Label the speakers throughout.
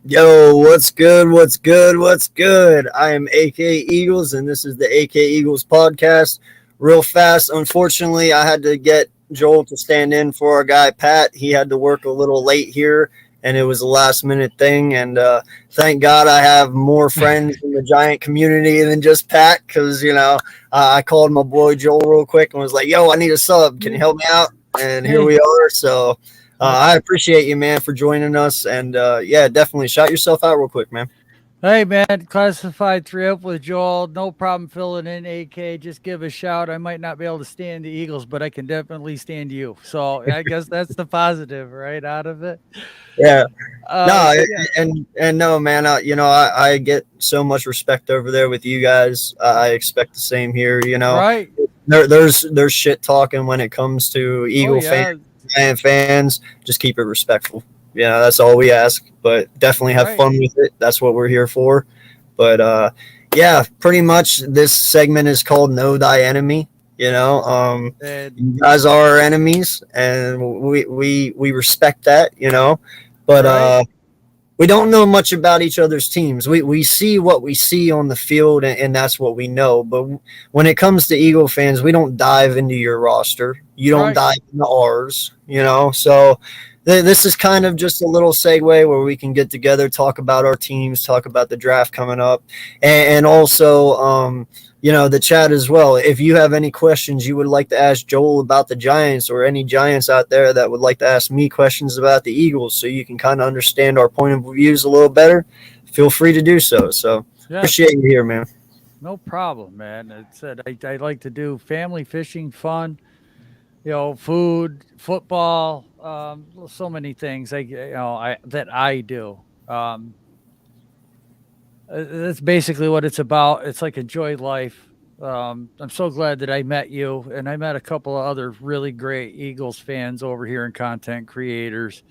Speaker 1: Yo, what's good? What's good? What's good? I am AK Eagles, and this is the AK Eagles podcast. Real fast, unfortunately, I had to get Joel to stand in for our guy Pat. He had to work a little late here, and it was a last minute thing. And thank God I have more friends in the Giant community than just Pat, because I called my boy Joel real quick and was like, "Yo, I need a sub. Can you help me out?" And here we are. So. I appreciate you, man, for joining us. And, yeah, definitely shout yourself out real quick, man.
Speaker 2: Hey, man, classified 3-up with Joel. No problem filling in, AK. Just give a shout. I might not be able to stand the Eagles, but I can definitely stand you. So I guess that's the positive, right, out of it.
Speaker 1: Yeah. No, man, I get so much respect over there with you guys. I expect the same here,
Speaker 2: Right.
Speaker 1: There's shit talking when it comes to Eagle fans. And fans, just keep it respectful. That's all we ask, but definitely have fun with it. That's what we're here for. But yeah, pretty much this segment is called Know Thy Enemy. You guys are our enemies, and we respect that, but we don't know much about each other's teams. We see what we see on the field, and that's what we know. But when it comes to Eagle fans, we don't dive into your roster. You don't dive into ours, So this is kind of just a little segue where we can get together, talk about our teams, talk about the draft coming up, and also, the chat as well. If you have any questions you would like to ask Joel about the Giants, or any Giants out there that would like to ask me questions about the Eagles, so you can kind of understand our point of views a little better, feel free to do so. So appreciate you here, man.
Speaker 2: No problem, man. I like to do family fishing, fun, food, football, so many things that I do. That's basically what it's about. It's like enjoy life. I'm so glad that I met you, and I met a couple of other really great Eagles fans over here and content creators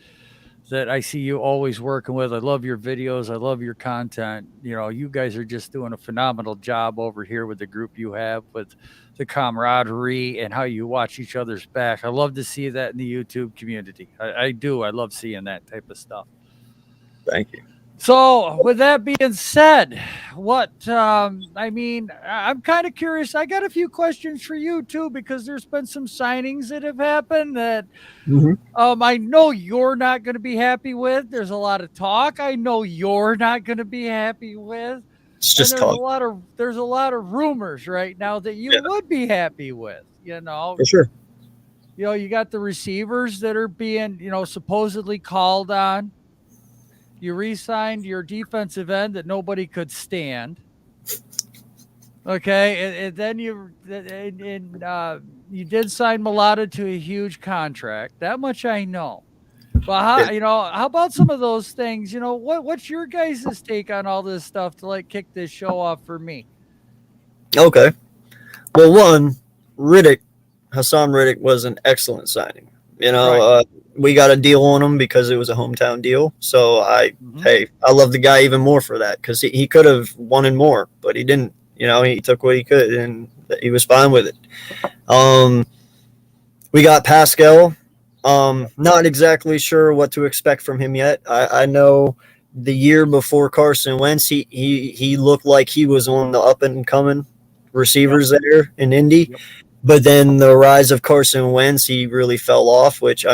Speaker 2: that I see you always working with. I love your videos. I love your content. You guys are just doing a phenomenal job over here with the group you have, with the camaraderie and how you watch each other's back. I love to see that in the YouTube community. I do. I love seeing that type of stuff.
Speaker 1: Thank you.
Speaker 2: So with that being said, I'm kind of curious. I got a few questions for you too, because there's been some signings that have happened that I know you're not going to be happy with. There's a lot of talk I know you're not going to be happy with.
Speaker 1: It's just talk.
Speaker 2: There's a lot of rumors right now that you would be happy with,
Speaker 1: For sure.
Speaker 2: You got the receivers that are being, supposedly called on. You re-signed your defensive end that nobody could stand. Okay, and then you did sign Mulata to a huge contract. That much I know. But how about some of those things? What's your guys' take on all this stuff to kick this show off for me?
Speaker 1: Okay. Well, one, Hassan Riddick was an excellent signing. We got a deal on him because it was a hometown deal. So I love the guy even more for that, because he could have wanted more, but he didn't. He took what he could, and he was fine with it. We got Pascal. Not exactly sure what to expect from him yet. I know the year before Carson Wentz, he looked like he was on the up and coming receivers there in Indy. Yep. But then the rise of Carson Wentz, he really fell off, which,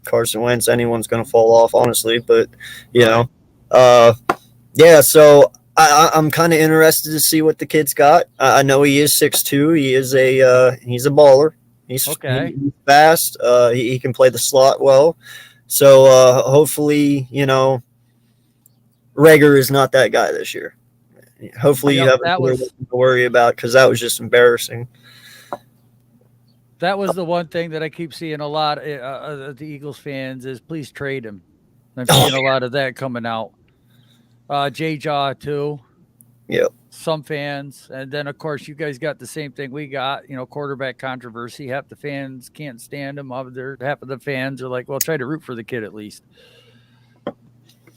Speaker 1: Carson Wentz, anyone's going to fall off, honestly. But, so I'm kind of interested to see what the kid's got. I know he is 6'2". He is he's a baller. He's fast. He can play the slot well. So hopefully, Rager is not that guy this year. Hopefully you have nothing to worry about, because that was just embarrassing.
Speaker 2: That was the one thing that I keep seeing a lot of the Eagles fans is please trade him. I'm seeing a lot of that coming out. J Jaw too.
Speaker 1: Yep.
Speaker 2: Some fans, and then of course you guys got the same thing we got. Quarterback controversy. Half the fans can't stand him. Half of the fans are like, "Well, try to root for the kid at least."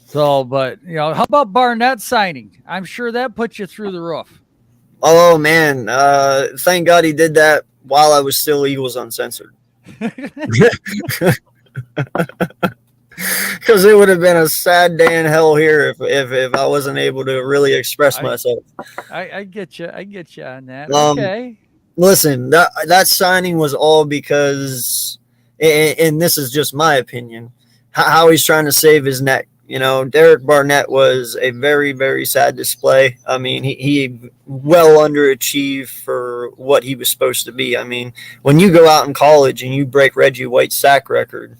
Speaker 2: So, but how about Barnett signing? I'm sure that put you through the roof.
Speaker 1: Oh man, thank God he did that while I was still Eagles Uncensored. Because it would have been a sad day in hell here if I wasn't able to really express myself.
Speaker 2: I get you. I get you on that. Okay.
Speaker 1: Listen, that signing was all because, and this is just my opinion, how he's trying to save his neck. Derek Barnett was a very, very sad display. I mean, he well underachieved for what he was supposed to be. I mean, when you go out in college and you break Reggie White's sack record,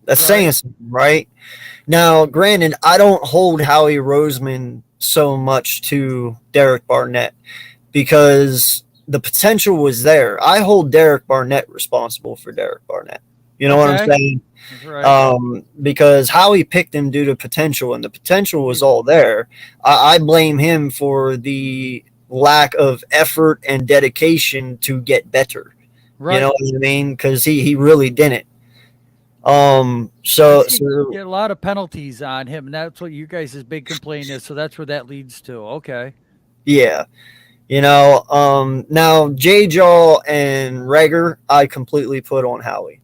Speaker 1: that's saying something, right? Now, granted, I don't hold Howie Roseman so much to Derek Barnett because the potential was there. I hold Derek Barnett responsible for Derek Barnett. You know what I'm saying? Right. Because Howie picked him due to potential, and the potential was all there. I blame him for the lack of effort and dedication to get better. Right. You know what I mean? Because he really didn't. So
Speaker 2: get a lot of penalties on him, and that's what you guys' big complaint is. So that's where that leads to. Okay.
Speaker 1: Yeah. Now J Jaw and Reger, I completely put on Howie.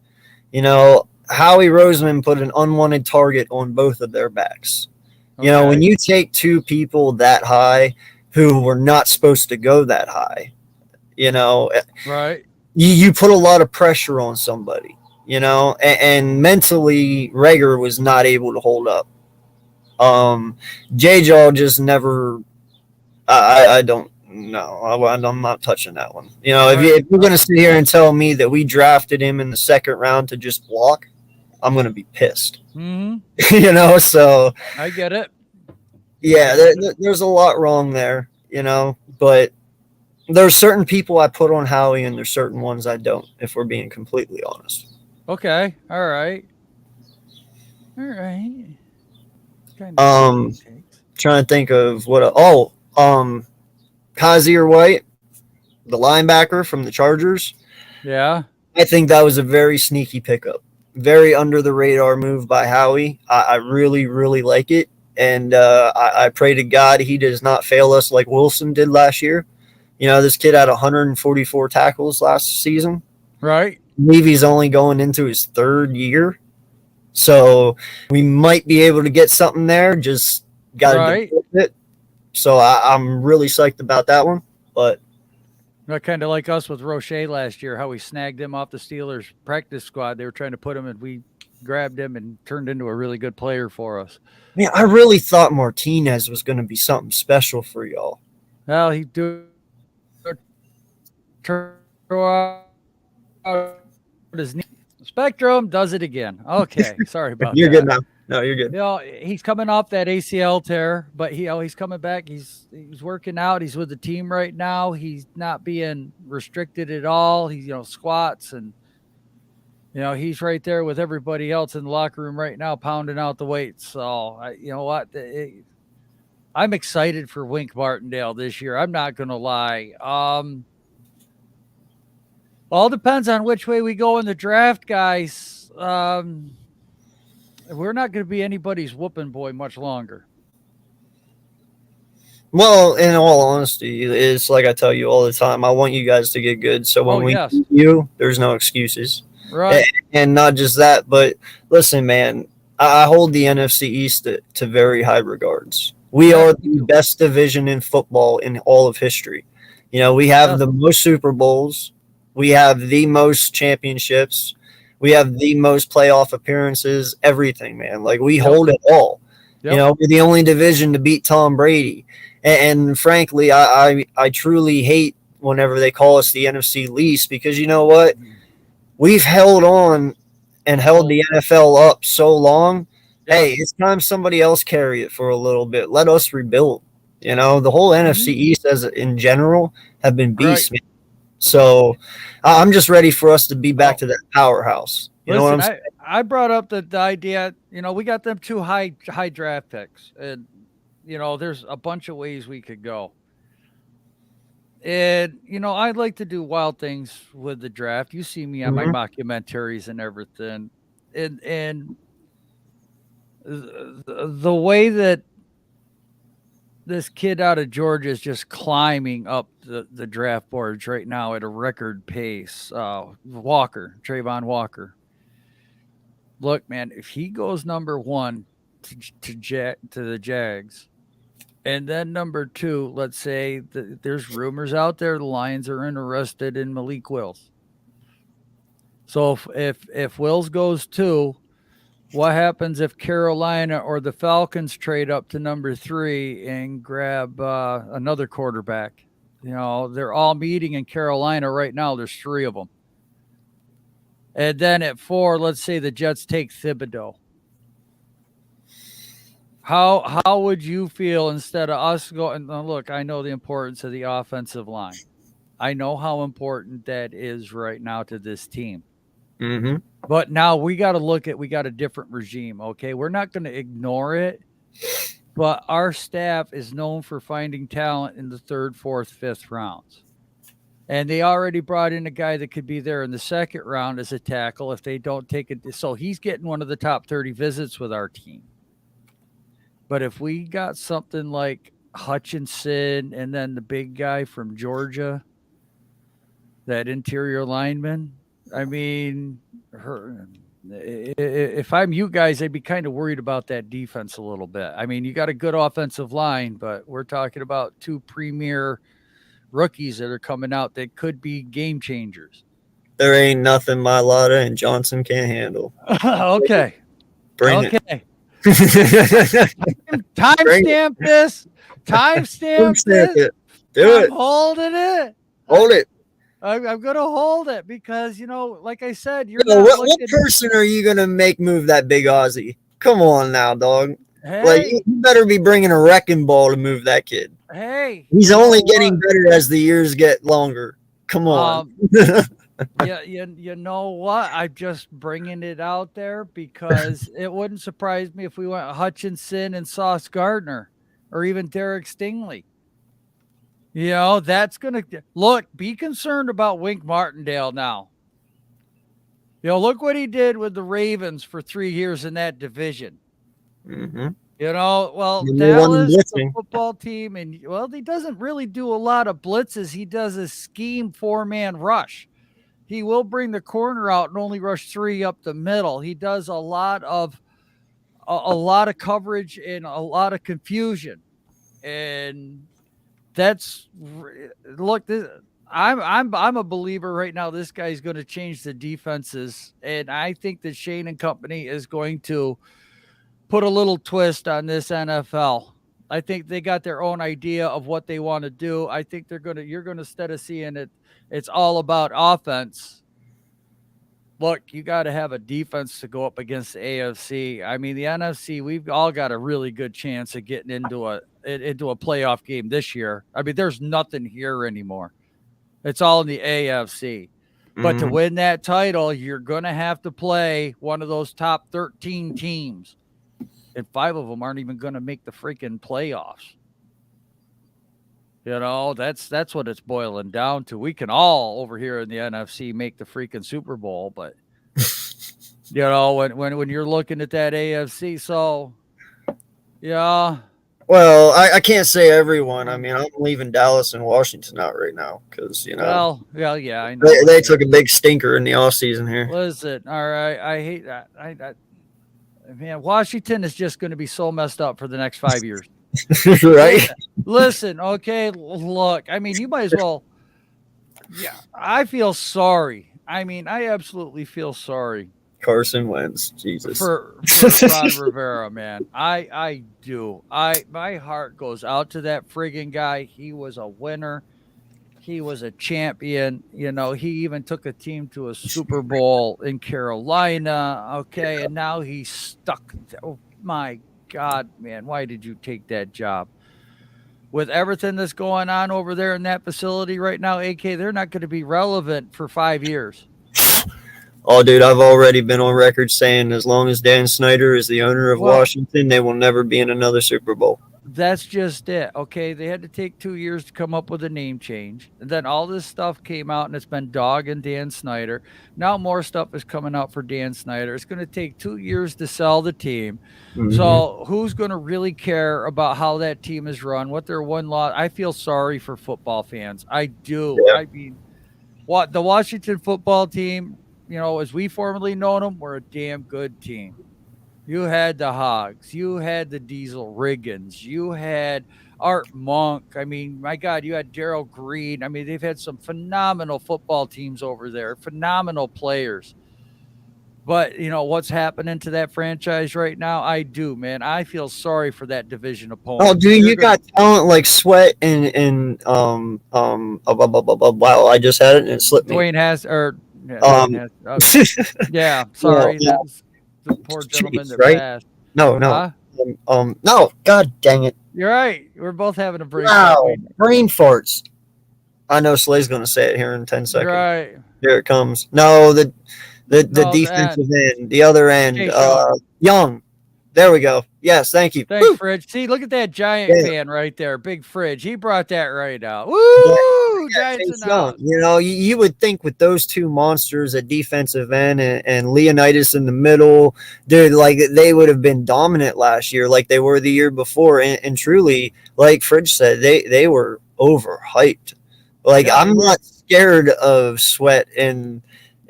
Speaker 1: Howie Roseman put an unwanted target on both of their backs. Okay. When you take two people that high who were not supposed to go that high,
Speaker 2: right?
Speaker 1: You put a lot of pressure on somebody. And mentally, Reger was not able to hold up. J-Jaw just never. I don't know. I'm not touching that one. If you're going to sit here and tell me that we drafted him in the second round to just block, I'm going to be pissed.
Speaker 2: Mm-hmm.
Speaker 1: So
Speaker 2: I get it.
Speaker 1: Yeah, there's a lot wrong there. But there's certain people I put on Howie, and there's certain ones I don't. If we're being completely honest.
Speaker 2: Okay. All right.
Speaker 1: Trying to think of what. Kaiser White, the linebacker from the Chargers.
Speaker 2: Yeah.
Speaker 1: I think that was a very sneaky pickup. Very under the radar move by Howie. I really, really like it. And I pray to God he does not fail us like Wilson did last year. This kid had 144 tackles last season.
Speaker 2: Right.
Speaker 1: I believe he's only going into his third year. So we might be able to get something there. Just got to develop it. So I'm really psyched about that one. But
Speaker 2: kind of like us with Roche last year, how we snagged him off the Steelers practice squad. They were trying to put him, and we grabbed him and turned into a really good player for us.
Speaker 1: Man, I really thought Martinez was going to be something special for y'all.
Speaker 2: Well, he do his knee. Spectrum does it again. Okay, sorry about
Speaker 1: you're
Speaker 2: that.
Speaker 1: You're good now. No, you're good.
Speaker 2: He's coming off that ACL tear, but he's coming back. He's working out. He's with the team right now. He's not being restricted at all. He's squats and he's right there with everybody else in the locker room right now, pounding out the weights. So I'm excited for Wink Martindale this year. I'm not going to lie. All depends on which way we go in the draft, guys. We're not going to be anybody's whooping boy much longer.
Speaker 1: Well, in all honesty, it's like I tell you all the time. I want you guys to get good. So when we beat you, there's no excuses.
Speaker 2: Right.
Speaker 1: And not just that, but listen, man, I hold the NFC East to very high regards. We are the best division in football in all of history. We have the most Super Bowls. We have the most championships. We have the most playoff appearances, everything, man. Like, we hold it all. We're the only division to beat Tom Brady. And frankly, I truly hate whenever they call us the NFC least because you know what? We've held on and held the NFL up so long. Hey, it's time somebody else carry it for a little bit. Let us rebuild. The whole NFC East in general have been beasts.
Speaker 2: Right.
Speaker 1: So I'm just ready for us to be back to that powerhouse. You know what I'm saying?
Speaker 2: I brought up the idea, we got them 2 high draft picks, and there's a bunch of ways we could go. And I'd like to do wild things with the draft. You see me on my mockumentaries and everything. And the way that this kid out of Georgia is just climbing up the draft boards right now at a record pace. Trayvon Walker. Look, man, if he goes number 1 to the Jags, and then number 2, let's say there's rumors out there the Lions are interested in Malik Willis. So if Wills goes 2, what happens if Carolina or the Falcons trade up to number 3 and grab another quarterback? They're all meeting in Carolina right now. There's 3 of them. And then at 4, let's say the Jets take Thibodeau. How would you feel instead of us going? Look, I know the importance of the offensive line. I know how important that is right now to this team.
Speaker 1: Mm-hmm.
Speaker 2: But now we got a different regime, okay? We're not going to ignore it, but our staff is known for finding talent in the 3rd, 4th, 5th rounds. And they already brought in a guy that could be there in the 2nd round as a tackle if they don't take it. So he's getting one of the top 30 visits with our team. But if we got something like Hutchinson and then the big guy from Georgia, that interior lineman, I mean, if I'm you guys, I'd be kind of worried about that defense a little bit. I mean, you got a good offensive line, but we're talking about 2 premier rookies that are coming out that could be game changers.
Speaker 1: There ain't nothing Mailata and Johnson can't handle.
Speaker 2: Okay.
Speaker 1: Bring it.
Speaker 2: Timestamp this. Timestamp this.
Speaker 1: Do it.
Speaker 2: Holding it.
Speaker 1: Hold it.
Speaker 2: I'm going to hold it because, like I said,
Speaker 1: what person are you going to make move that big Aussie? Come on now, dog.
Speaker 2: Hey.
Speaker 1: You better be bringing a wrecking ball to move that kid.
Speaker 2: Hey.
Speaker 1: He's only getting better as the years get longer. Come on.
Speaker 2: Yeah, you know what? I'm just bringing it out there because it wouldn't surprise me if we went Hutchinson and Sauce Gardner or even Derek Stingley. That's going to look, be concerned about Wink Martindale now. Look what he did with the Ravens for 3 years in that division.
Speaker 1: Mm-hmm.
Speaker 2: Dallas, the football team, and he doesn't really do a lot of blitzes. He does a scheme 4-man rush. He will bring the corner out and only rush 3 up the middle. He does a lot of coverage and a lot of confusion. And I'm a believer right now. This guy's going to change the defenses, and I think that Shane and company is going to put a little twist on this NFL. I think they got their own idea of what they want to do. I think you're going to, instead of seeing it, it's all about offense. Look, you got to have a defense to go up against the AFC. I mean, the NFC, we've all got a really good chance of getting into a playoff game this year. I mean, there's nothing here anymore. It's all in the AFC. Mm-hmm. But to win that title, you're going to have to play one of those top 13 teams. And 5 of them aren't even going to make the freaking playoffs. That's what it's boiling down to. We can all over here in the NFC make the freaking Super Bowl, but when you're looking at that AFC, so yeah.
Speaker 1: Well, I can't say everyone. I mean, I'm leaving Dallas and Washington out right now because
Speaker 2: yeah, I know
Speaker 1: they took a big stinker in the offseason here.
Speaker 2: Listen, all right, I hate that. Man, Washington is just going to be so messed up for the next 5 years.
Speaker 1: Right?
Speaker 2: Listen, okay, look, I mean, you might as well. Yeah, I feel sorry. I mean, I absolutely feel sorry.
Speaker 1: Carson Wentz, Jesus.
Speaker 2: For Ron Rivera, man. I do. My heart goes out to that friggin' guy. He was a winner. He was a champion. He even took a team to a Super Bowl in Carolina. Okay, and now he's stuck. Oh, my God, man. Why did you take that job? with everything that's going on over there in that facility right now, AK, they're not going to be relevant for 5 years.
Speaker 1: Oh, dude, I've already been on record saying as long as Dan Snyder is the owner of Washington, they will never be in another Super Bowl.
Speaker 2: That's just it. Okay. They had to take 2 years to come up with a name change. And then all this stuff came out and it's been dogging Dan Snyder. Now more stuff is coming out for Dan Snyder. It's going to take 2 years to sell the team. Mm-hmm. So who's going to really care about how that team is run, what their one loss? I feel sorry for football fans. I do. Yeah. I mean, what the Washington football team, as we formerly known them, were a damn good team. You had the Hogs. You had the Diesel Riggins. You had Art Monk. I mean, my God, you had Darryl Green. I mean, they've had some phenomenal football teams over there, phenomenal players. But, what's happening to that franchise right now? I do, man. I feel sorry for that division opponent.
Speaker 1: Oh, dude, you got talent like Sweat and wow, I just had it and it slipped me.
Speaker 2: Dwayne has, or, yeah, sorry. Yeah. The poor gentleman that passed.
Speaker 1: No. No. God dang it.
Speaker 2: You're right. We're both having a brain
Speaker 1: fart. Brain farts. I know Slay's going to say it here in 10 seconds.
Speaker 2: Right.
Speaker 1: Here it comes. No, the defensive end, the other end, Young. There we go. Yes, thank you.
Speaker 2: Thanks, Fridge. See, look at that Giant fan right there. Big Fridge. He brought that right out. Woo! Giants
Speaker 1: Young. You would think with those two monsters at defensive end and Leonidas in the middle, dude, like they would have been dominant last year like they were the year before. And truly, like Fridge said, they were overhyped. Like, I'm not scared of Sweat and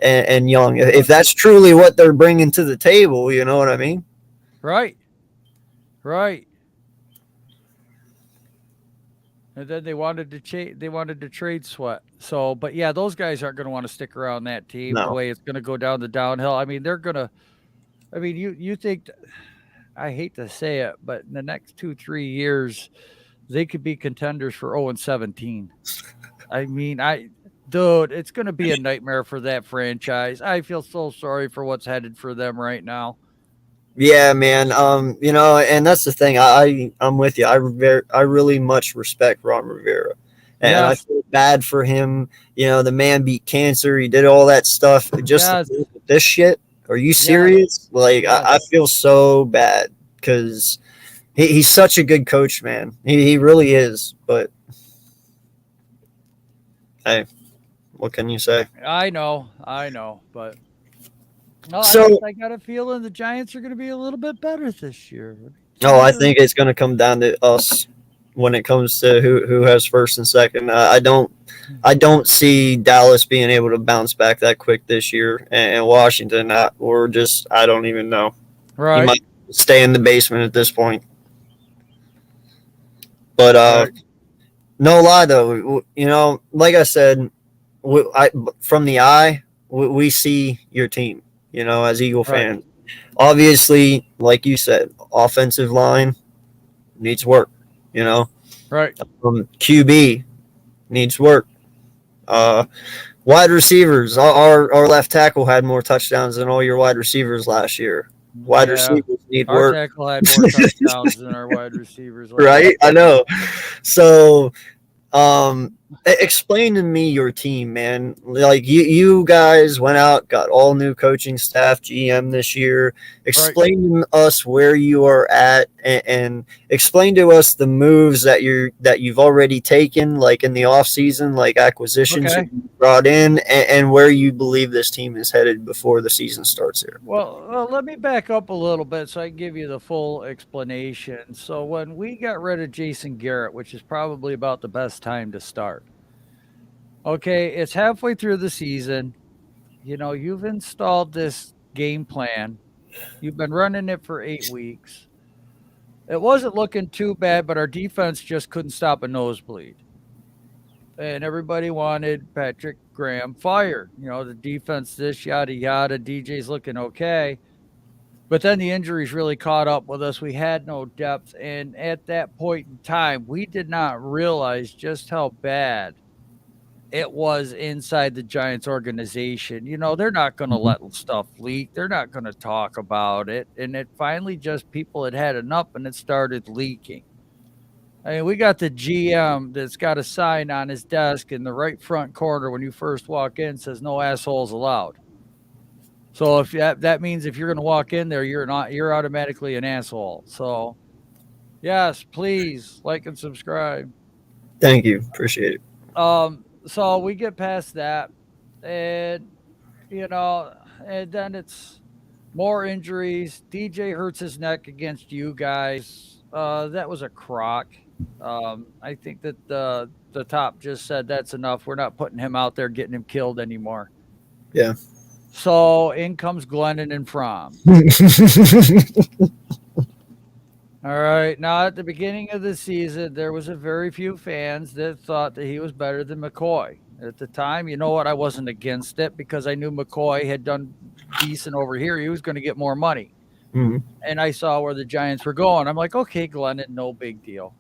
Speaker 1: Young. If that's truly what they're bringing to the table, you know what I mean?
Speaker 2: Right. And then they wanted to trade Sweat. So, but yeah, those guys aren't going to want to stick around that team the way it's going to go down the downhill. I mean, you think, I hate to say it, but in the next 2-3 years, they could be contenders for 0-17. I mean, dude, it's going to be a nightmare for that franchise. I feel so sorry for what's headed for them right now.
Speaker 1: Yeah, man. And that's the thing. I'm with you. I really much respect Ron Rivera, and I feel bad for him. The man beat cancer. He did all that stuff. Just this shit. Are you serious? Like, I feel so bad because he's such a good coach, man. He really is. But hey, what can you say?
Speaker 2: I know, but. No, I got a feeling the Giants are going to be a little bit better this year.
Speaker 1: I think it's going to come down to us when it comes to who has first and second. I don't see Dallas being able to bounce back that quick this year, and Washington, I don't even know.
Speaker 2: Right,
Speaker 1: he might stay in the basement at this point. But no lie though, like I said, from the eye, we see your team. As Eagle fans. Obviously, like you said, offensive line needs work,
Speaker 2: Right.
Speaker 1: QB needs work. Wide receivers, our left tackle had more touchdowns than all your wide receivers last year. Wide receivers need work.
Speaker 2: Our tackle had more touchdowns than our wide receivers.
Speaker 1: Right? I know. So, explain to me your team, man. Like you guys went out, got all new coaching staff, GM this year. Explain to us where you are at, and explain to us the moves that you've already taken, like in the off season, like acquisitions you brought in, and where you believe this team is headed before the season starts here.
Speaker 2: Well, let me back up a little bit so I can give you the full explanation. So when we got rid of Jason Garrett, which is probably about the best time to start. Okay, it's halfway through the season. You've installed this game plan. You've been running it for 8 weeks. It wasn't looking too bad, but our defense just couldn't stop a nosebleed. And everybody wanted Patrick Graham fired. The defense, this, yada, yada. DJ's looking okay. But then the injuries really caught up with us. We had no depth. And at that point in time, we did not realize just how bad it was inside the Giants organization. They're not going to let stuff leak. They're not going to talk about it. And it finally just people had enough and it started leaking. I mean, we got the GM that's got a sign on his desk in the right front corner when you first walk in, says no assholes allowed. So if that means if you're going to walk in there, you're automatically an asshole. So yes, please like and subscribe.
Speaker 1: Thank you. Appreciate it.
Speaker 2: So we get past that, and you know, and then it's more injuries. DJ hurts his neck against you guys. That was a crock. I think that the top just said that's enough. We're not putting him out there getting him killed anymore.
Speaker 1: Yeah.
Speaker 2: So in comes Glennon and Fromm. All right. Now, at the beginning of the season, there was a very few fans that thought that he was better than McCoy. At the time, you know what? I wasn't against it because I knew McCoy had done decent over here. He was going to get more money.
Speaker 1: Mm-hmm.
Speaker 2: And I saw where the Giants were going. I'm like, okay, Glennon, no big deal.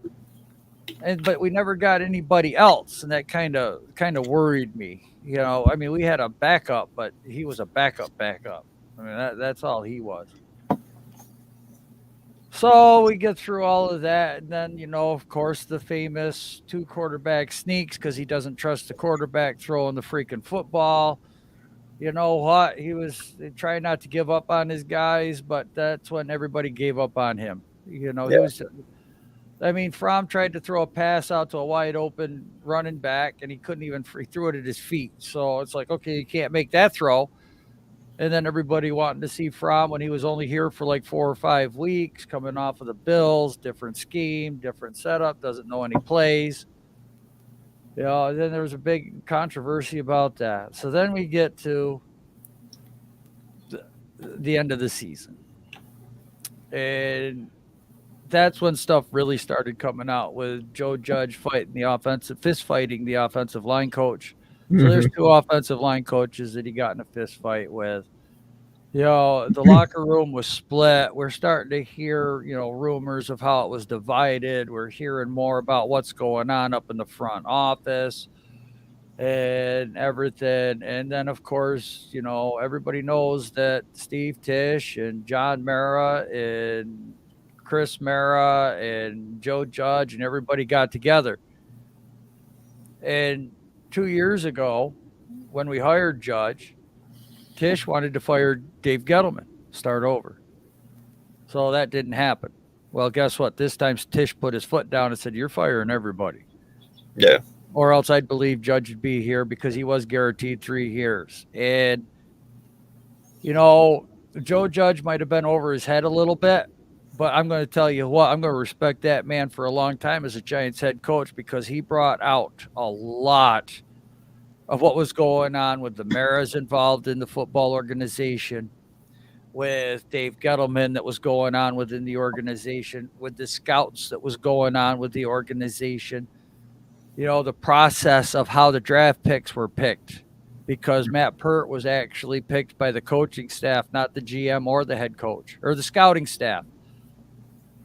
Speaker 2: But we never got anybody else, and that kind of worried me. You know, I mean, we had a backup, but he was a backup. I mean, that's all he was. So we get through all of that, and then of course, the famous 2 quarterback sneaks because he doesn't trust the quarterback throwing the freaking football. You know what? He was trying not to give up on his guys, but that's when everybody gave up on him. He was. I mean, Fromm tried to throw a pass out to a wide open running back, and he couldn't even. He threw it at his feet. So it's like, okay, you can't make that throw. And then everybody wanting to see Fromm when he was only here for like 4 or 5 weeks, coming off of the Bills, different scheme, different setup, doesn't know any plays. Then there was a big controversy about that. So then we get to the end of the season. And that's when stuff really started coming out with Joe Judge fighting fist fighting the offensive line coach. So there's 2 offensive line coaches that he got in a fist fight with. The locker room was split. We're starting to hear, rumors of how it was divided. We're hearing more about what's going on up in the front office and everything. And then, of course, everybody knows that Steve Tisch and John Mara and Chris Mara and Joe Judge and everybody got together. And 2 years ago, when we hired Judge, Tisch wanted to fire Dave Gettleman, start over. So that didn't happen. Well, guess what? This time Tisch put his foot down and said, you're firing everybody.
Speaker 1: Yeah.
Speaker 2: Or else I'd believe Judge would be here because he was guaranteed 3 years. And, Joe Judge might have been over his head a little bit, but I'm going to tell you what, I'm going to respect that man for a long time as a Giants head coach because he brought out a lot of what was going on with the Maras involved in the football organization, with Dave Gettleman that was going on within the organization, with the scouts that was going on with the organization, the process of how the draft picks were picked, because Matt Pert was actually picked by the coaching staff, not the GM or the head coach or the scouting staff.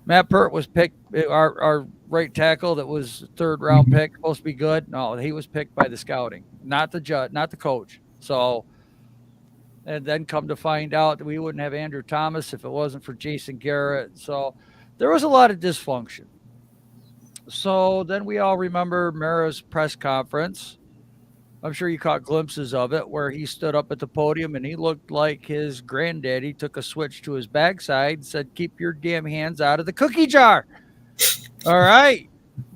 Speaker 2: Matt Pert was picked, our right tackle that was 3rd round pick, supposed to be good. No, he was picked by the scouting, not the judge, not the coach. So, and then come to find out that we wouldn't have Andrew Thomas if it wasn't for Jason Garrett. So there was a lot of dysfunction. So then we all remember Mara's press conference. I'm sure you caught glimpses of it where he stood up at the podium and he looked like his granddaddy took a switch to his backside and said, keep your damn hands out of the cookie jar. All right.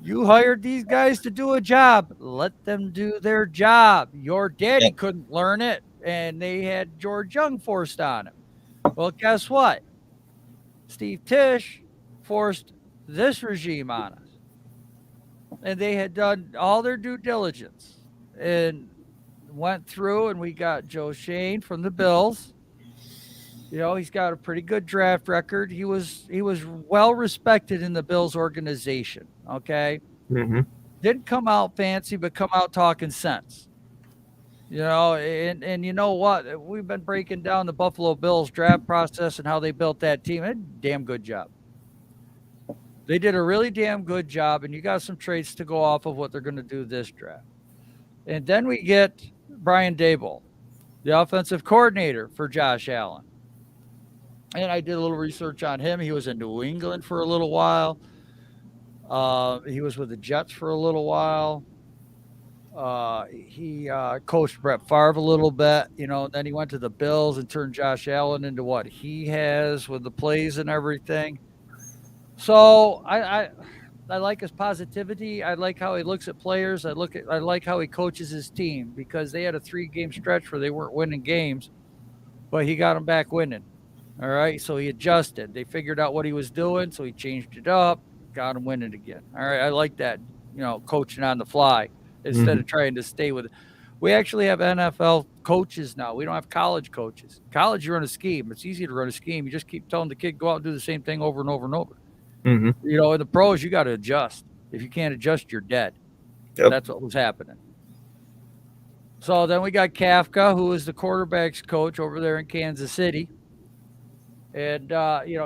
Speaker 2: You hired these guys to do a job. Let them do their job. Your daddy couldn't learn it, and they had George Young forced on him. Well, guess what? Steve Tisch forced this regime on us. And they had done all their due diligence and went through, and we got Joe Shane from the Bills. He's got a pretty good draft record. He was well respected in the Bills organization. Okay.
Speaker 1: Mm-hmm.
Speaker 2: Didn't come out fancy, but come out talking sense. And you know what? We've been breaking down the Buffalo Bills draft process and how they built that team. They did a damn good job. They did a really damn good job, and you got some traits to go off of what they're going to do this draft. And then we get Brian Daboll, the offensive coordinator for Josh Allen. And I did a little research on him. He was in New England for a little while. He was with the Jets for a little while. He coached Brett Favre a little bit, then he went to the Bills and turned Josh Allen into what he has with the plays and everything. So I like his positivity. I like how he looks at players. I like how he coaches his team, because they had a 3-game stretch where they weren't winning games, but he got them back winning. All right. So he adjusted. They figured out what he was doing. So he changed it up, got him winning again. All right. I like that, coaching on the fly instead of trying to stay with it. We actually have NFL coaches now. We don't have college coaches. College, you run a scheme. It's easy to run a scheme. You just keep telling the kid, go out and do the same thing over and over and over. In the pros, you got to adjust. If you can't adjust, you're dead. Yep. That's what was happening. So then we got Kafka, who is the quarterback's coach over there in Kansas City. And,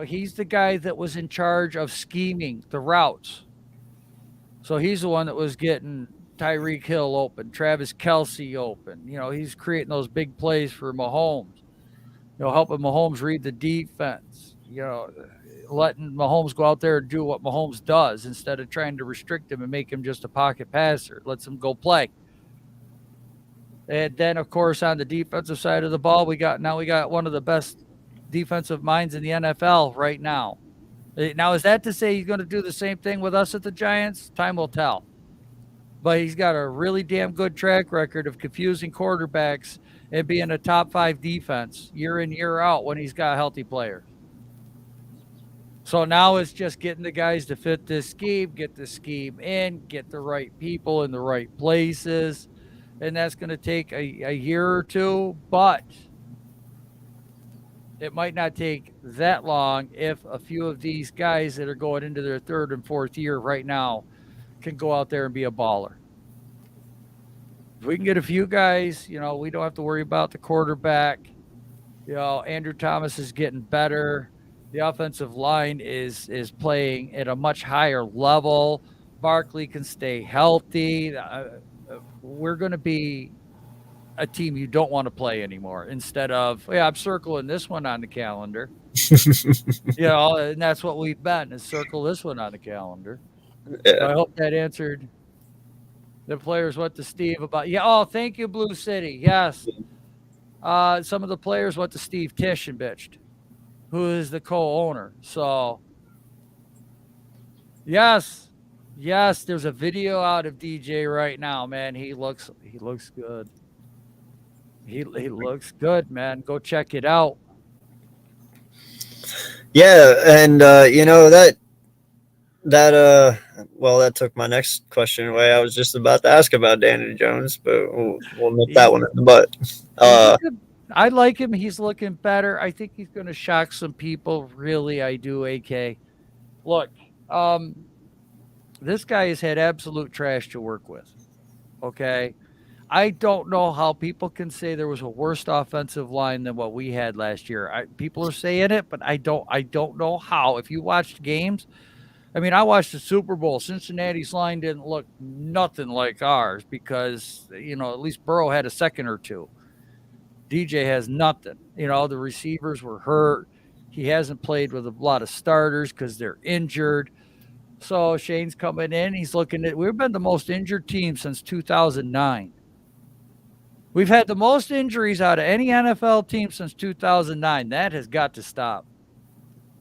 Speaker 2: he's the guy that was in charge of scheming the routes. So he's the one that was getting Tyreek Hill open, Travis Kelce open. He's creating those big plays for Mahomes, helping Mahomes read the defense, letting Mahomes go out there and do what Mahomes does instead of trying to restrict him and make him just a pocket passer. Lets him go play. And then, of course, on the defensive side of the ball, we got one of the best defensive minds in the NFL right now. Now, is that to say he's going to do the same thing with us at the Giants? Time will tell. But he's got a really damn good track record of confusing quarterbacks and being a top 5 defense year in, year out when he's got healthy players. So now it's just getting the guys to fit this scheme, get the scheme in, get the right people in the right places. And that's going to take a year or two, but it might not take that long if a few of these guys that are going into their 3rd and 4th year right now can go out there and be a baller. If we can get a few guys, we don't have to worry about the quarterback. Andrew Thomas is getting better. The offensive line is playing at a much higher level. Barkley can stay healthy. We're going to be a team you don't want to play anymore, instead of, I'm circling this one on the calendar. And that's what we've been, is circle this one on the calendar. Yeah. So I hope that answered the players what to Steve about. Yeah. Oh, thank you, Blue City. Yes. Some of the players went to Steve Tisch and bitched, who is the co-owner. So yes, there's a video out of DJ right now, man. He looks good. He looks good, man. Go check it out.
Speaker 1: Yeah, and that took my next question away. I was just about to ask about Danny Jones, but we'll nip that one in the butt.
Speaker 2: I like him. He's looking better. I think he's going to shock some people. Really, I do, AK. Look, this guy has had absolute trash to work with. Okay? I don't know how people can say there was a worse offensive line than what we had last year. People are saying it, but I don't know how. If you watched games, I watched the Super Bowl. Cincinnati's line didn't look nothing like ours because, at least Burrow had a second or two. DJ has nothing. The receivers were hurt. He hasn't played with a lot of starters because they're injured. So Shane's coming in. He's looking at, we've been the most injured team since 2009. We've had the most injuries out of any NFL team since 2009. That has got to stop.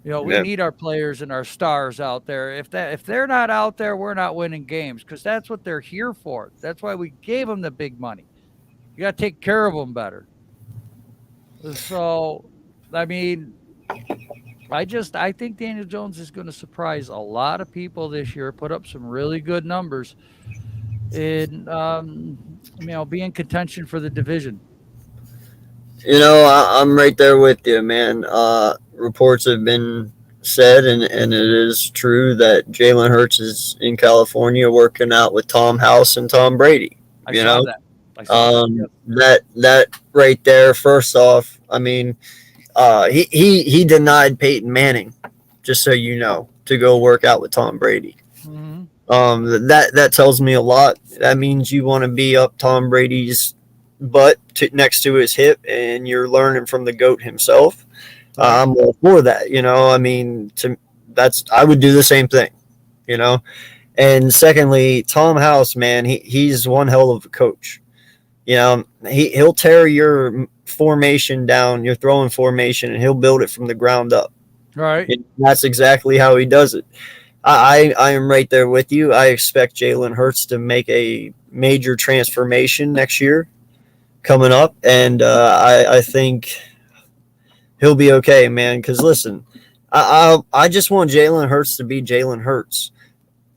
Speaker 2: We need our players and our stars out there. If they're not out there, we're not winning games, because that's what they're here for. That's why we gave them the big money. You got to take care of them better. So, I think Daniel Jones is going to surprise a lot of people this year, put up some really good numbers, and be in contention for the division.
Speaker 1: I'm right there with you, man. Reports have been said, and it is true, that Jalen Hurts is in California working out with Tom House and Tom Brady.
Speaker 2: I saw that.
Speaker 1: That right there. First off, he denied Peyton Manning, just so you know, to go work out with Tom Brady. Mm-hmm. That tells me a lot. That means you want to be up Tom Brady's butt next to his hip, and you're learning from the GOAT himself. I'm all for that. I would do the same thing. you know. And secondly, Tom House, man, he's one hell of a coach. You know, he'll tear your formation down, your throwing formation, and he'll build it from the ground up.
Speaker 2: Right.
Speaker 1: And that's exactly how he does it. I am right there with you. I expect Jalen Hurts to make a major transformation next year coming up, and I think he'll be okay, man. Because listen, I just want Jalen Hurts to be Jalen Hurts.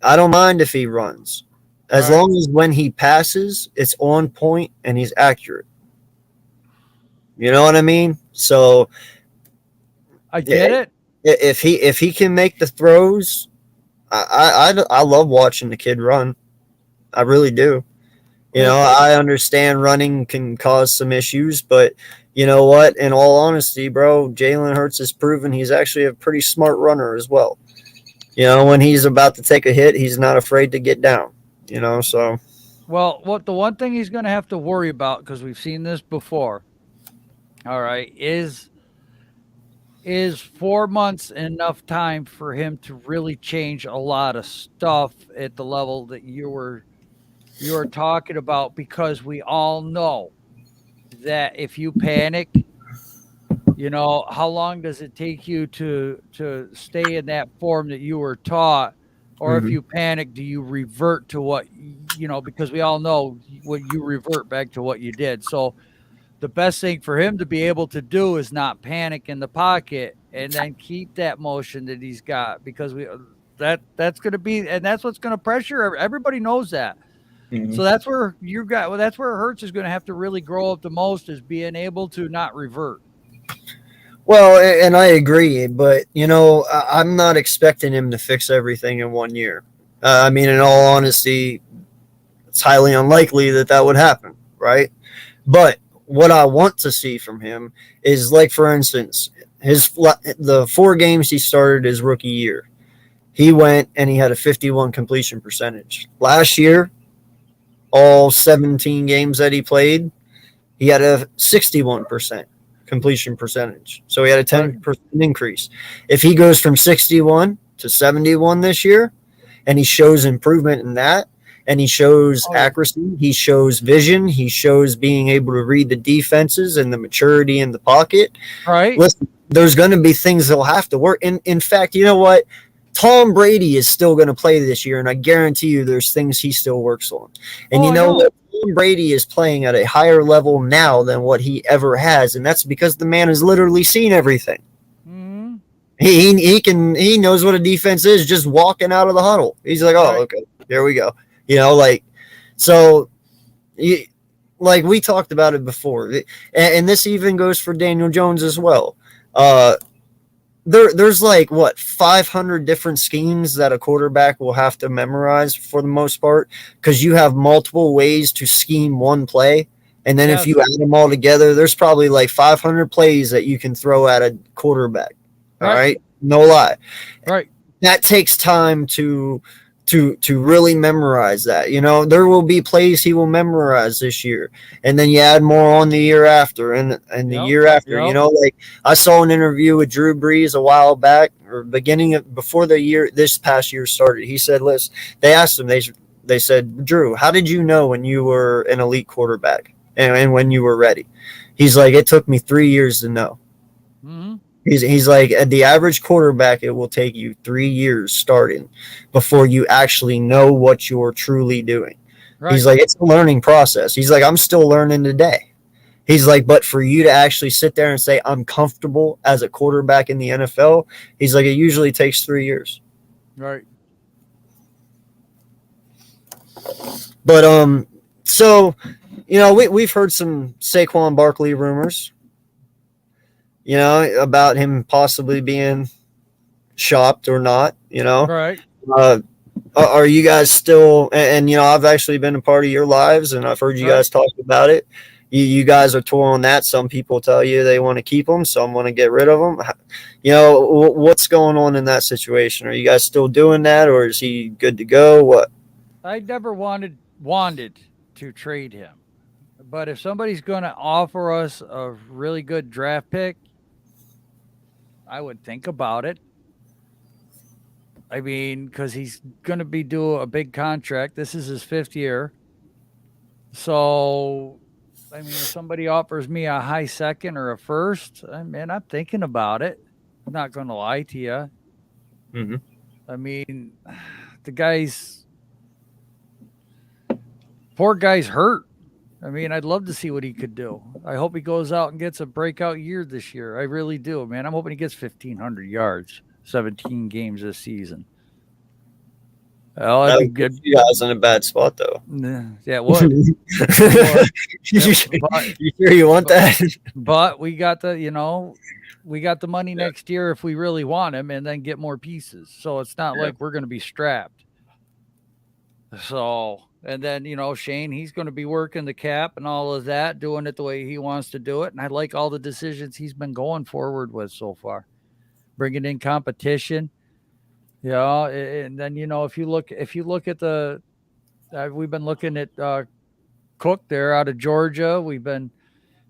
Speaker 1: I don't mind if he runs, as
Speaker 2: Right.
Speaker 1: long as when he passes, it's on point and he's accurate. You know what I mean? So
Speaker 2: I get it.
Speaker 1: if he can make the throws, I love watching the kid run. I really do. You know, I understand running can cause some issues, but you know what? In all honesty, bro, Jalen Hurts has proven he's actually a pretty smart runner as well. You know, when he's about to take a hit, he's not afraid to get down. You know, so
Speaker 2: Well, what the one thing he's going to have to worry about, because we've seen this before, all right, is 4 months enough time for him to really change a lot of stuff at the level that you were talking about? Because we all know that if you panic, how long does it take you to stay in that form that you were taught? Or if
Speaker 1: mhm.
Speaker 2: you panic, do you revert to what because we all know what you revert back to what you did. So the best thing for him to be able to do is not panic in the pocket and then keep that motion that he's got, because that's going to be, and that's what's going to pressure everybody knows that.
Speaker 1: Mhm.
Speaker 2: So that's where that's where Hurts is going to have to really grow up the most, is being able to not revert.
Speaker 1: Well, and I agree, but you know, I'm not expecting him to fix everything in 1 year. I mean, in all honesty, it's highly unlikely that that would happen, right? But what I want to see from him is, like, for instance, the 4 games he started his rookie year, he went and he had a 51 completion percentage. Last year, all 17 games that he played, he had a 61% completion percentage. So he had a
Speaker 2: Right.
Speaker 1: 10% increase. If he goes from 61 to 71 this year, and he shows improvement in that, and he shows
Speaker 2: Oh yeah.
Speaker 1: accuracy, he shows vision, he shows being able to read the defenses and the maturity in the pocket.
Speaker 2: Right.
Speaker 1: Listen, there's going to be things that'll have to work. In fact, you know what? Tom Brady is still going to play this year, and I guarantee you there's things he still works on. And
Speaker 2: Oh,
Speaker 1: you
Speaker 2: I
Speaker 1: know
Speaker 2: know.
Speaker 1: what? Tom Brady is playing at a higher level now than what he ever has, and that's because the man has literally seen everything.
Speaker 2: Hmm.
Speaker 1: He knows what a defense is just walking out of the huddle. He's like, oh,
Speaker 2: Right.
Speaker 1: okay, here we go. You know, like, so like we talked about it before, and this even goes for Daniel Jones as well. Uh, there's like what 500 different schemes that a quarterback will have to memorize for the most part, because you have multiple ways to scheme one play, and then if
Speaker 2: Yes.
Speaker 1: you add them all together, there's probably like 500 plays that you can throw at a quarterback. All
Speaker 2: Right.
Speaker 1: right, no lie.
Speaker 2: Right.
Speaker 1: That takes time to really memorize that. You know, there will be plays he will memorize this year, and then you add more on the year after, and the
Speaker 2: Yep.
Speaker 1: year after. You
Speaker 2: Yep.
Speaker 1: know, like I saw an interview with Drew Brees a while back, or beginning of before the year this past year started. He said, "Listen," they asked him, they said, "Drew, how did you know when you were an elite quarterback and when you were ready?" He's like, "It took me 3 years to know."
Speaker 2: Hmm.
Speaker 1: He's like, at the average quarterback, it will take you 3 years starting before you actually know what you're truly doing. He's
Speaker 2: Right.
Speaker 1: like, it's a learning process. He's like, I'm still learning today. He's like, but for you to actually sit there and say, I'm comfortable as a quarterback in the NFL, he's like, it usually takes 3 years.
Speaker 2: Right.
Speaker 1: But, so, you know, we've heard some Saquon Barkley rumors, you know, about him possibly being shopped or not, you know.
Speaker 2: Right.
Speaker 1: Uh, are you guys still? And you know, I've actually been a part of your lives, and I've heard you
Speaker 2: Right.
Speaker 1: guys talk about it. You guys are torn on that. Some people tell you they want to keep them, some want to get rid of them. You know, what's going on in that situation? Are you guys still doing that, or is he good to go? What?
Speaker 2: I never wanted to trade him. But if somebody's going to offer us a really good draft pick, I would think about it. I mean, because he's going to be doing a big contract. This is his 5th year. So, I mean, if somebody offers me a high second or a first, I mean, I'm thinking about it. I'm not going to lie to you.
Speaker 1: Mm-hmm.
Speaker 2: I mean, the poor guy's hurt. I mean, I'd love to see what he could do. I hope he goes out and gets a breakout year this year. I really do, man. I'm hoping he gets 1,500 yards, 17 games this season. Oh, that'd be good.
Speaker 1: You guys in a bad spot, though.
Speaker 2: Yeah, it would.
Speaker 1: You sure you want that?
Speaker 2: But we got the money next year if we really want him, and then get more pieces. So it's not like we're going to be strapped. So, and then, Shane, he's going to be working the cap and all of that, doing it the way he wants to do it. And I like all the decisions he's been going forward with so far, bringing in competition. Yeah, and then if you look at the, we've been looking at Cook there out of Georgia. We've been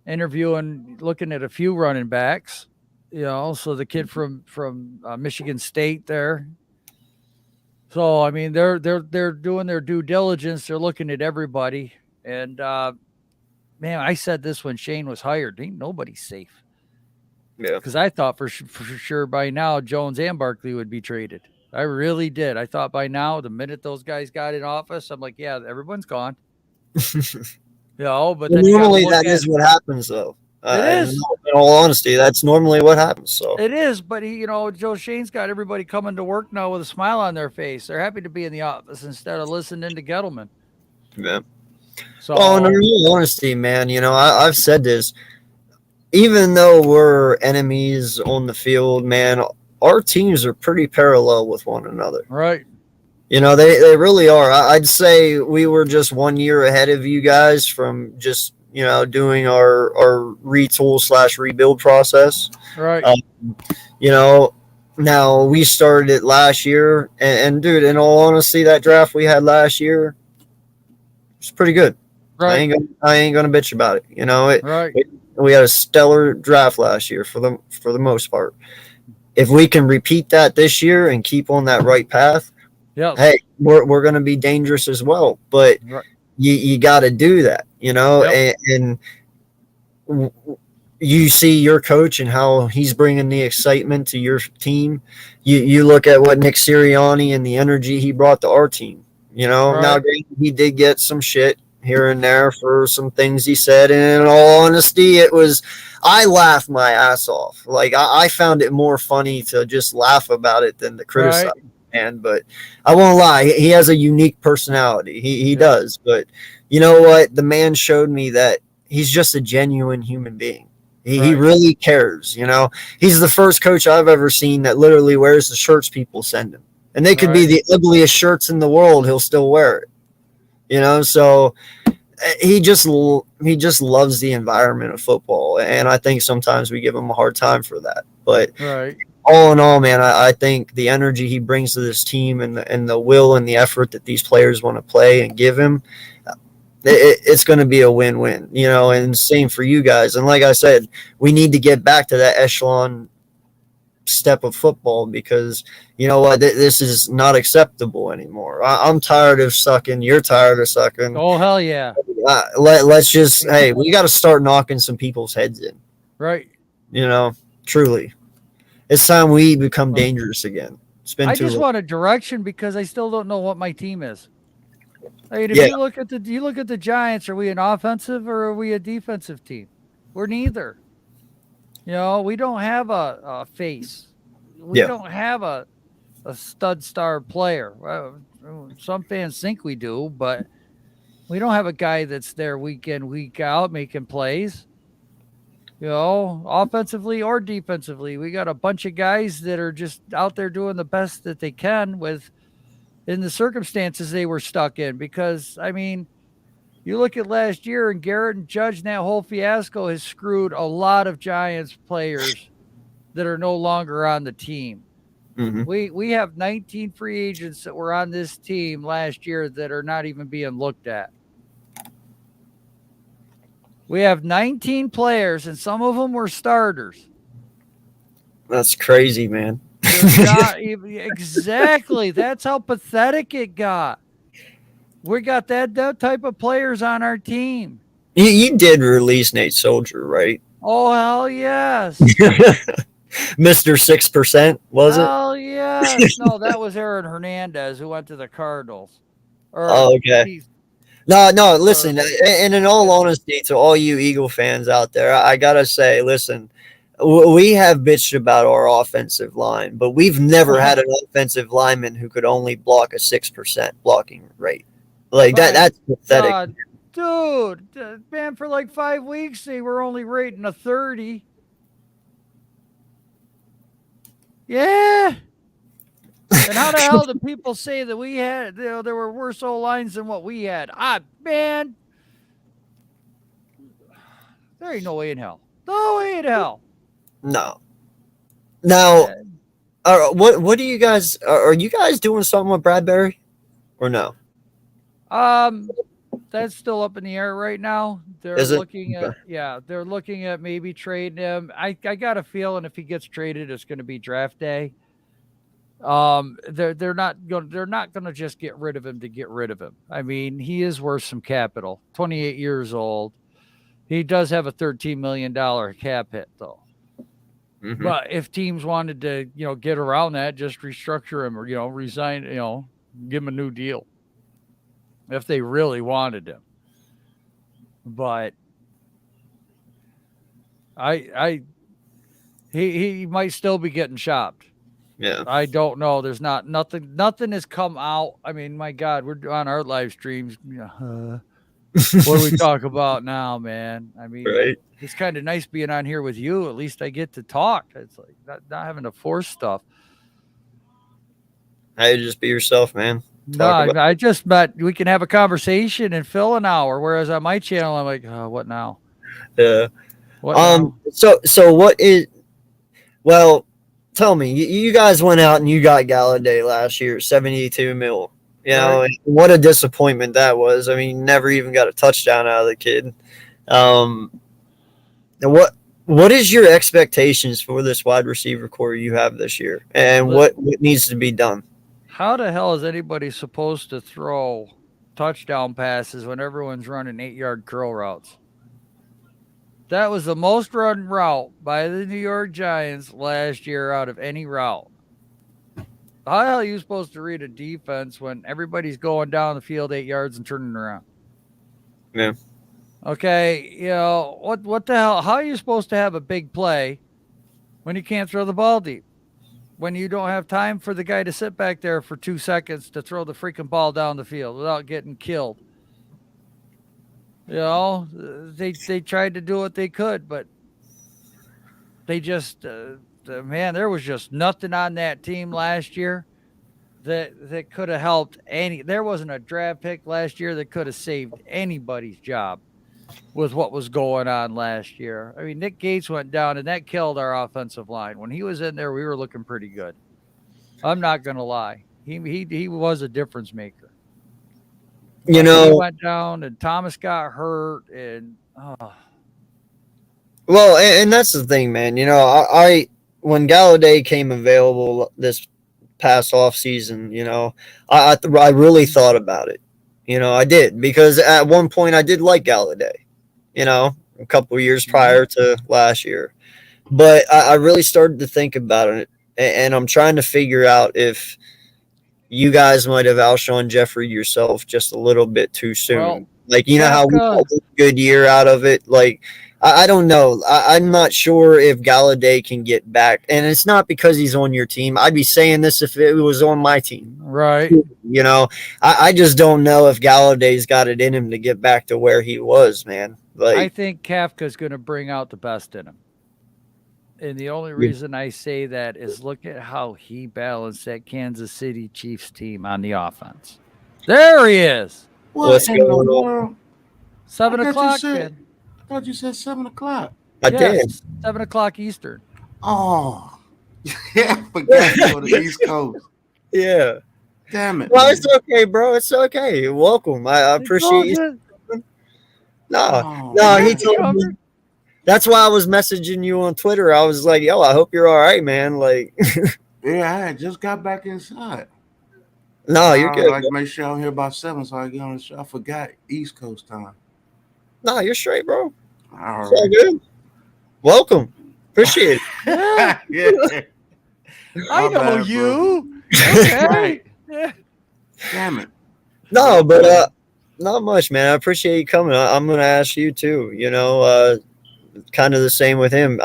Speaker 2: looking at a few running backs. So the kid from Michigan State there. So I mean, they're doing their due diligence. They're looking at everybody, and man, I said this when Shane was hired. Ain't nobody safe.
Speaker 1: Yeah,
Speaker 2: because I thought for sure by now Jones and Barkley would be traded. I really did. I thought by now, the minute those guys got in office, I'm like, yeah, everyone's gone. But then
Speaker 1: normally that is what happens, though.
Speaker 2: It is.
Speaker 1: In all honesty, that's normally what happens. So
Speaker 2: it is, but Joe Shane's got everybody coming to work now with a smile on their face. They're happy to be in the office instead of listening to Gettleman.
Speaker 1: Yeah. So, in all honesty, man, I've said this. Even though we're enemies on the field, man, our teams are pretty parallel with one another.
Speaker 2: Right.
Speaker 1: They really are. I'd say we were just 1 year ahead of you guys from just, doing our retool / rebuild process.
Speaker 2: Right.
Speaker 1: Now we started it last year. And dude, in all honesty, that draft we had last year was pretty good.
Speaker 2: Right.
Speaker 1: I ain't gonna bitch about it.
Speaker 2: Right.
Speaker 1: We had a stellar draft last year for the most part. If we can repeat that this year and keep on that right path, hey, we're going to be dangerous as well. But you got to do that, and you see your coach and how he's bringing the excitement to your team. You look at what Nick Sirianni and the energy he brought to our team. Now he did get some shit here and there for some things he said. And in all honesty, I laughed my ass off. Like I found it more funny to just laugh about it than to criticize. Man, but I won't lie, he has a unique personality. He does. But you know what? The man showed me that he's just a genuine human being. He really cares. He's the first coach I've ever seen that literally wears the shirts people send him. And they could be the ugliest shirts in the world. He'll still wear it. So he just loves the environment of football, and I think sometimes we give him a hard time for that. But all in all, man, I think the energy he brings to this team and the will and the effort that these players want to play and give him, it's going to be a win-win. And same for you guys. And like I said, we need to get back to that echelon step of football, because you know what, this is not acceptable anymore. I'm tired of sucking. You're tired of sucking.
Speaker 2: Oh hell yeah.
Speaker 1: Let's just we got to start knocking some people's heads in.
Speaker 2: Right.
Speaker 1: Truly, it's time we become dangerous again. It's been
Speaker 2: I
Speaker 1: too
Speaker 2: just
Speaker 1: long.
Speaker 2: want a direction, because I still don't know what my team is. I mean, if you look at the Giants, are we an offensive or are we a defensive team? We're neither. We don't have a face. We don't have a stud star player. Some fans think we do, but we don't have a guy that's there week in, week out making plays. Offensively or defensively, we got a bunch of guys that are just out there doing the best that they can in the circumstances they were stuck in. Because, I mean, you look at last year, and Garrett and Judge and that whole fiasco has screwed a lot of Giants players that are no longer on the team.
Speaker 1: Mm-hmm.
Speaker 2: We have 19 free agents that were on this team last year that are not even being looked at. We have 19 players, and some of them were starters.
Speaker 1: That's crazy, man.
Speaker 2: They're not even exactly. That's how pathetic it got. We got that type of players on our team.
Speaker 1: You did release Nate Soldier, right?
Speaker 2: Oh hell yes.
Speaker 1: Mr. 6%, was it?
Speaker 2: Hell yes. No, that was Aaron Hernandez who went to the Cardinals. Or
Speaker 1: Oh, okay.
Speaker 2: he's
Speaker 1: No,
Speaker 2: or
Speaker 1: listen, and in all honesty, to all you Eagle fans out there, I gotta say, listen, we have bitched about our offensive line, but we've never had an offensive lineman who could only block a 6% blocking rate. Like that's pathetic.
Speaker 2: Dude, man, for like 5 weeks they were only rating a 30. Yeah. And how the hell do people say that we had, there were worse O lines than what we had? Man, there ain't no way in hell. No way in hell.
Speaker 1: No. Now, what do you guys? Are you guys doing something with Bradbury, or no?
Speaker 2: That's still up in the air right now. They're looking they're looking at maybe trading him. I got a feeling if he gets traded, it's going to be draft day. They're not going to just get rid of him to get rid of him. I mean, he is worth some capital. 28 years old. He does have a $13 million cap hit though. Mm-hmm. But if teams wanted to, get around that, just restructure him or, resign, give him a new deal. If they really wanted him. But he might still be getting shopped.
Speaker 1: Yeah.
Speaker 2: I don't know. There's nothing has come out. I mean, my God, we're on our live streams. What do we talk about now, man? I mean, right. It's kind of nice being on here with you. At least I get to talk. It's like not having to force stuff.
Speaker 1: Hey, just be yourself, man.
Speaker 2: I just met. We can have a conversation and fill an hour. Whereas on my channel, I'm like, what now?
Speaker 1: Yeah.
Speaker 2: What now?
Speaker 1: So what is? Well, tell me. You guys went out and you got Galladay last year, 72 mil. You know, right. What a disappointment that was. I mean, never even got a touchdown out of the kid. What is your expectations for this wide receiver core you have this year, and what needs to be done?
Speaker 2: How the hell is anybody supposed to throw touchdown passes when everyone's running 8-yard curl routes? That was the most run route by the New York Giants last year out of any route. How the hell are you supposed to read a defense when everybody's going down the field 8 yards and turning around?
Speaker 1: Yeah.
Speaker 2: Okay, what the hell? How are you supposed to have a big play when you can't throw the ball deep? When you don't have time for the guy to sit back there for 2 seconds to throw the freaking ball down the field without getting killed. They tried to do what they could, but they just, man, there was just nothing on that team last year that could have helped any. There wasn't a draft pick last year that could have saved anybody's job with what was going on last year. I mean, Nick Gates went down, and that killed our offensive line. When he was in there, we were looking pretty good. I'm not going to lie. He was a difference maker. He went down, and Thomas got hurt, and
Speaker 1: Well, and that's the thing, man. I when Galladay came available this past off season, I really thought about it. I did, because at one point I did like Galladay. A couple of years prior to last year. But I really started to think about it, and I'm trying to figure out if you guys might have Alshon Jeffrey yourself just a little bit too soon. Well, how we got a good year out of it. Like, I don't know. I'm not sure if Galladay can get back. And it's not because he's on your team. I'd be saying this if it was on my team.
Speaker 2: Right.
Speaker 1: I just don't know if Galladay's got it in him to get back to where he was, man. Like,
Speaker 2: I think Kafka's going to bring out the best in him. And the only reason I say that is look at how he balanced that Kansas City Chiefs team on the offense. There he is.
Speaker 3: What's going on?
Speaker 2: 7 o'clock, man.
Speaker 3: I thought you said 7 o'clock.
Speaker 1: I did.
Speaker 2: 7 o'clock Eastern.
Speaker 3: Oh. Yeah, I forgot to go to the East Coast.
Speaker 1: Yeah.
Speaker 3: Damn it.
Speaker 1: Well, man. It's okay, bro. It's okay. Welcome. I appreciate you. No, he told me. That's why I was messaging you on Twitter. I was like, yo, I hope you're all right, man. Like,
Speaker 3: Yeah, I just got back inside.
Speaker 1: No, you're
Speaker 3: I
Speaker 1: good.
Speaker 3: like make sure I'm here by 7 so I get on the show. I forgot East Coast time.
Speaker 1: No, you're straight, bro.
Speaker 3: All
Speaker 1: It's all
Speaker 3: right.
Speaker 1: good. Welcome. Appreciate
Speaker 2: Yeah,
Speaker 3: Yeah.
Speaker 2: I
Speaker 3: My
Speaker 2: know
Speaker 3: bad, bro.
Speaker 2: you.
Speaker 1: it.
Speaker 2: Okay.
Speaker 3: Right.
Speaker 2: Yeah.
Speaker 3: Damn it.
Speaker 1: No,
Speaker 3: But
Speaker 1: but not much, man. I appreciate you coming. I'm gonna ask you too. Kind of the same with him.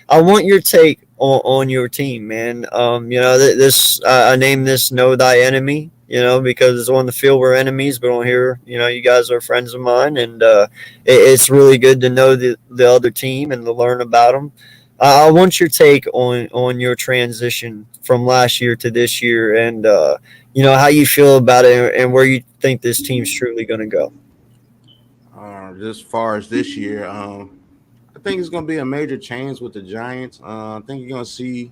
Speaker 1: I want your take on your team, man. This I named this "Know Thy Enemy," because on the field we're enemies, but on here, you guys are friends of mine, and it's really good to know the other team and to learn about them. I want your take on your transition from last year to this year, and how you feel about it, and where you think this team's truly going to go.
Speaker 3: just as far as this year, I think it's going to be a major change with the Giants. I think you're going to see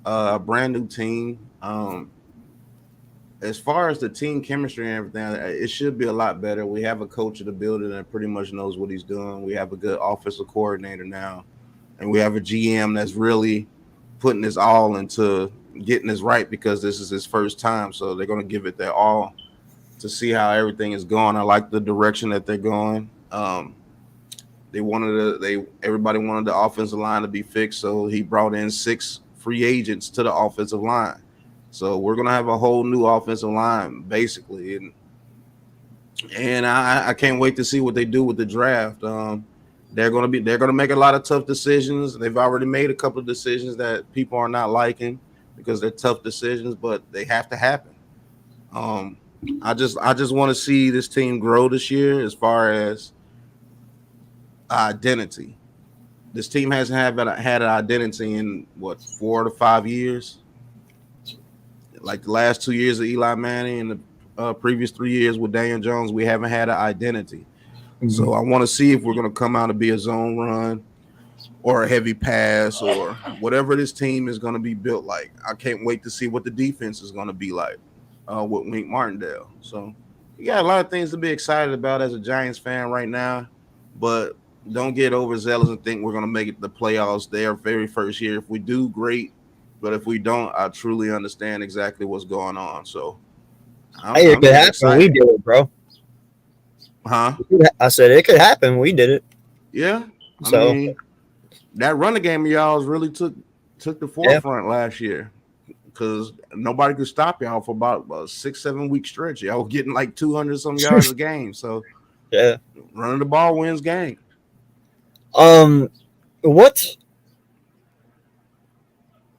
Speaker 3: a brand new team. As far as the team chemistry and everything, it should be a lot better. We have a coach of the building that pretty much knows what he's doing. We have a good offensive coordinator now, and we have a GM that's really putting his all into getting this right because this is his first time. So they're going to give it their all to see how everything is going. I like the direction that they're going. Everybody wanted the offensive line to be fixed, so he brought in 6 free agents to the offensive line. So we're gonna have a whole new offensive line basically, and I can't wait to see what they do with the draft. They're gonna make a lot of tough decisions. They've already made a couple of decisions that people are not liking because they're tough decisions, but they have to happen. Um, I just want to see this team grow this year as far as identity. This team hasn't had an identity in what 4 to 5 years. Like the last 2 years of Eli Manning and the previous 3 years with Daniel Jones, we haven't had an identity. So I want to see if we're going to come out and be a zone run or a heavy pass or whatever this team is going to be built like. I can't wait to see what the defense is going to be like with Wink Martindale. So you got a lot of things to be excited about as a Giants fan right now, but don't get overzealous and think we're going to make it the playoffs their very first year. If we do, great. But if we don't, I truly understand exactly what's going on. So
Speaker 1: Hey, it
Speaker 3: I'm
Speaker 1: could
Speaker 3: just
Speaker 1: happen. We
Speaker 3: excited.
Speaker 1: did it, bro.
Speaker 3: Huh?
Speaker 1: I said it could happen. We did it.
Speaker 3: Yeah. I
Speaker 1: So
Speaker 3: mean, that running game of y'all's really took the
Speaker 1: yeah,
Speaker 3: forefront last year because nobody could stop y'all for about a 6-7 week stretch. Y'all were getting like 200 some yards a game. So
Speaker 1: yeah.
Speaker 3: running the ball wins game.
Speaker 1: Um, what?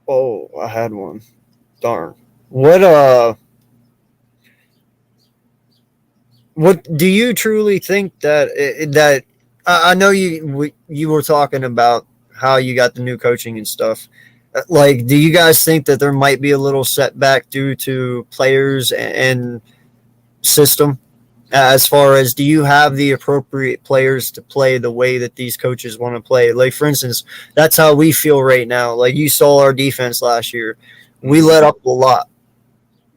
Speaker 1: Oh, I had one. Darn. What? What do you truly think that I know you were talking about how you got the new coaching and stuff. Like, do you guys think that there might be a little setback due to players and system? As far as, do you have the appropriate players to play the way that these coaches want to play? Like, for instance, that's how we feel right now. Like, you saw our defense last year. We let up a lot.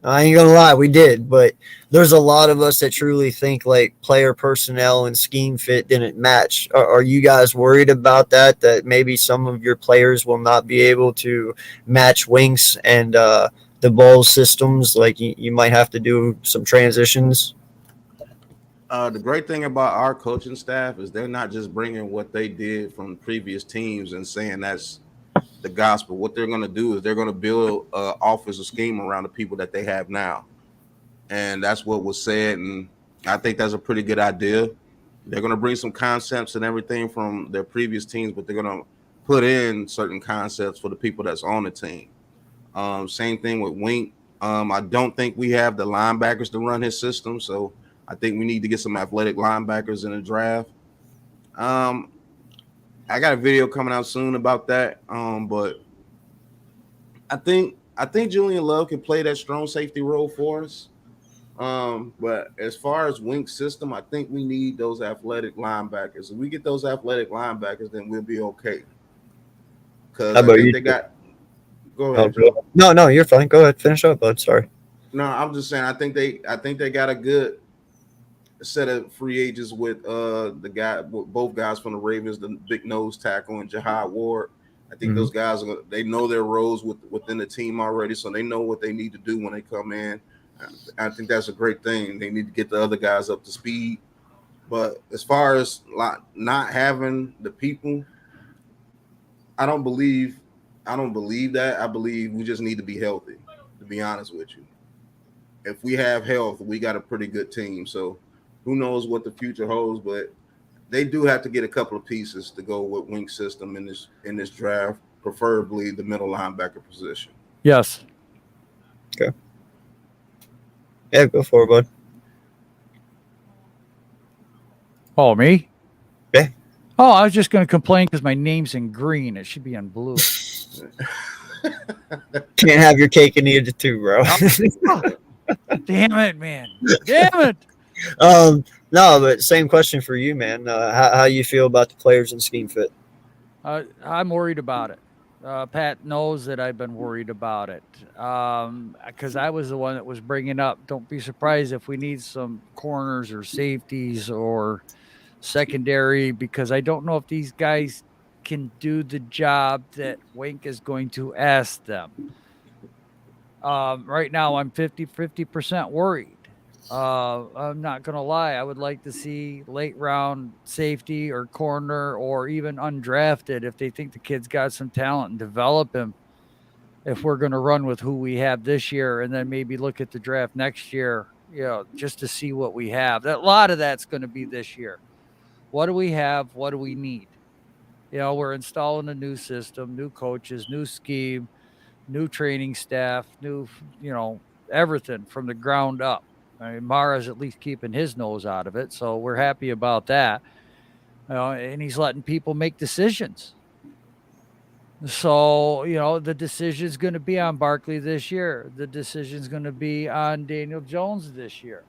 Speaker 1: I ain't gonna lie, we did, but there's a lot of us that truly think like player personnel and scheme fit didn't match. Are you guys worried about that? That maybe some of your players will not be able to match Winks and the ball systems? Like you might have to do some transitions.
Speaker 3: The great thing about our coaching staff is they're not just bringing what they did from previous teams and saying that's the gospel. What they're going to do is they're going to build an offensive scheme around the people that they have now. And that's what was said. And I think that's a pretty good idea. They're going to bring some concepts and everything from their previous teams, but they're going to put in certain concepts for the people that's on the team. Same thing with Wink. I don't think we have the linebackers to run his system. So I think we need to get some athletic linebackers in the draft. Um, I got a video coming out soon about that. But I think Julian Love can play that strong safety role for us. But as far as Wink's system, I think we need those athletic linebackers. If we get those athletic linebackers, then we'll be okay. Because
Speaker 1: How
Speaker 3: I
Speaker 1: about
Speaker 3: think
Speaker 1: you?
Speaker 3: they got. Go
Speaker 1: Oh,
Speaker 3: ahead, Joe.
Speaker 1: no, you're fine. Go ahead, finish up, bud. Sorry.
Speaker 3: No, I'm just saying. I think they got a good set of free agents with both guys from the Ravens, the big nose tackle and Jahad Ward. I think those guys they know their roles within the team already, so they know what they need to do when they come in. I think that's a great thing. They need to get the other guys up to speed. But as far as not having the people, I don't believe that. I believe we just need to be healthy, to be honest with you. If we have health, we got a pretty good team. So who knows what the future holds, but they do have to get a couple of pieces to go with Wink's system in this draft, preferably the middle linebacker position.
Speaker 2: Yes.
Speaker 1: Okay. Yeah, go for it, bud.
Speaker 2: Oh, me?
Speaker 1: Yeah.
Speaker 2: Oh, I was just going to complain because my name's in green. It should be in blue.
Speaker 1: Can't have your cake and eat it too, bro.
Speaker 2: Damn it, man. Damn it.
Speaker 1: No, but same question for you, man. How you feel about the players and scheme fit?
Speaker 2: I'm worried about it. Pat knows that I've been worried about it because I was the one that was bringing up, don't be surprised if we need some corners or safeties or secondary, because I don't know if these guys can do the job that Wink is going to ask them. Right now, I'm 50% worried. I'm not going to lie. I would like to see late round safety or corner or even undrafted if they think the kid's got some talent and develop him. If we're going to run with who we have this year and then maybe look at the draft next year, just to see what we have. A lot of that's going to be this year. What do we have? What do we need? We're installing a new system, new coaches, new scheme, new training staff, new, everything from the ground up. I mean, Mara's at least keeping his nose out of it, so we're happy about that. And he's letting people make decisions. So, the decision's going to be on Barkley this year. The decision's going to be on Daniel Jones this year.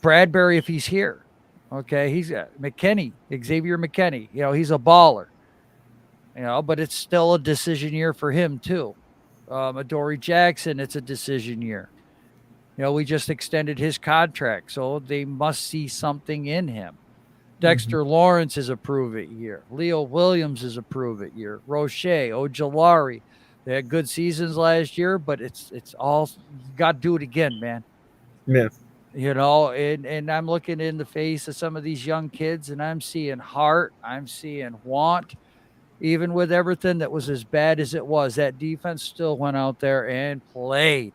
Speaker 2: Bradbury, if he's here. Okay, he's got Xavier McKinney. He's a baller. But it's still a decision year for him too. Adoree Jackson, it's a decision year. We just extended his contract, so they must see something in him. Dexter Lawrence is a prove-it year. Leo Williams is a prove-it year. Roche, Ojulari, they had good seasons last year, but it's all, you got to do it again, man.
Speaker 1: Yeah.
Speaker 2: And I'm looking in the face of some of these young kids, and I'm seeing heart. I'm seeing want. Even with everything that was as bad as it was, that defense still went out there and played.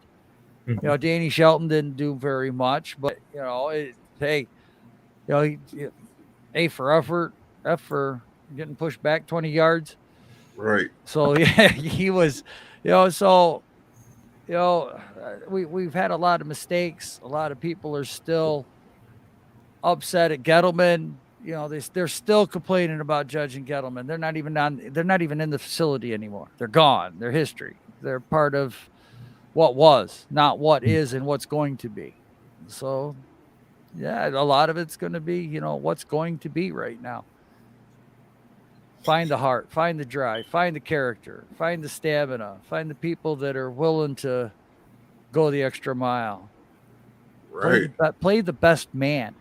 Speaker 2: Danny Shelton didn't do very much, but A for effort, F for getting pushed back 20 yards.
Speaker 3: Right.
Speaker 2: So yeah, he was, we've had a lot of mistakes. A lot of people are still upset at Gettleman. They're still complaining about Judge and Gettleman. They're not even in the facility anymore. They're gone. They're history. They're part of what was, not what is and what's going to be. So yeah, a lot of it's going to be, what's going to be right now. Find the heart, find the drive, find the character, find the stamina, find the people that are willing to go the extra mile.
Speaker 3: Right.
Speaker 2: Play the best man.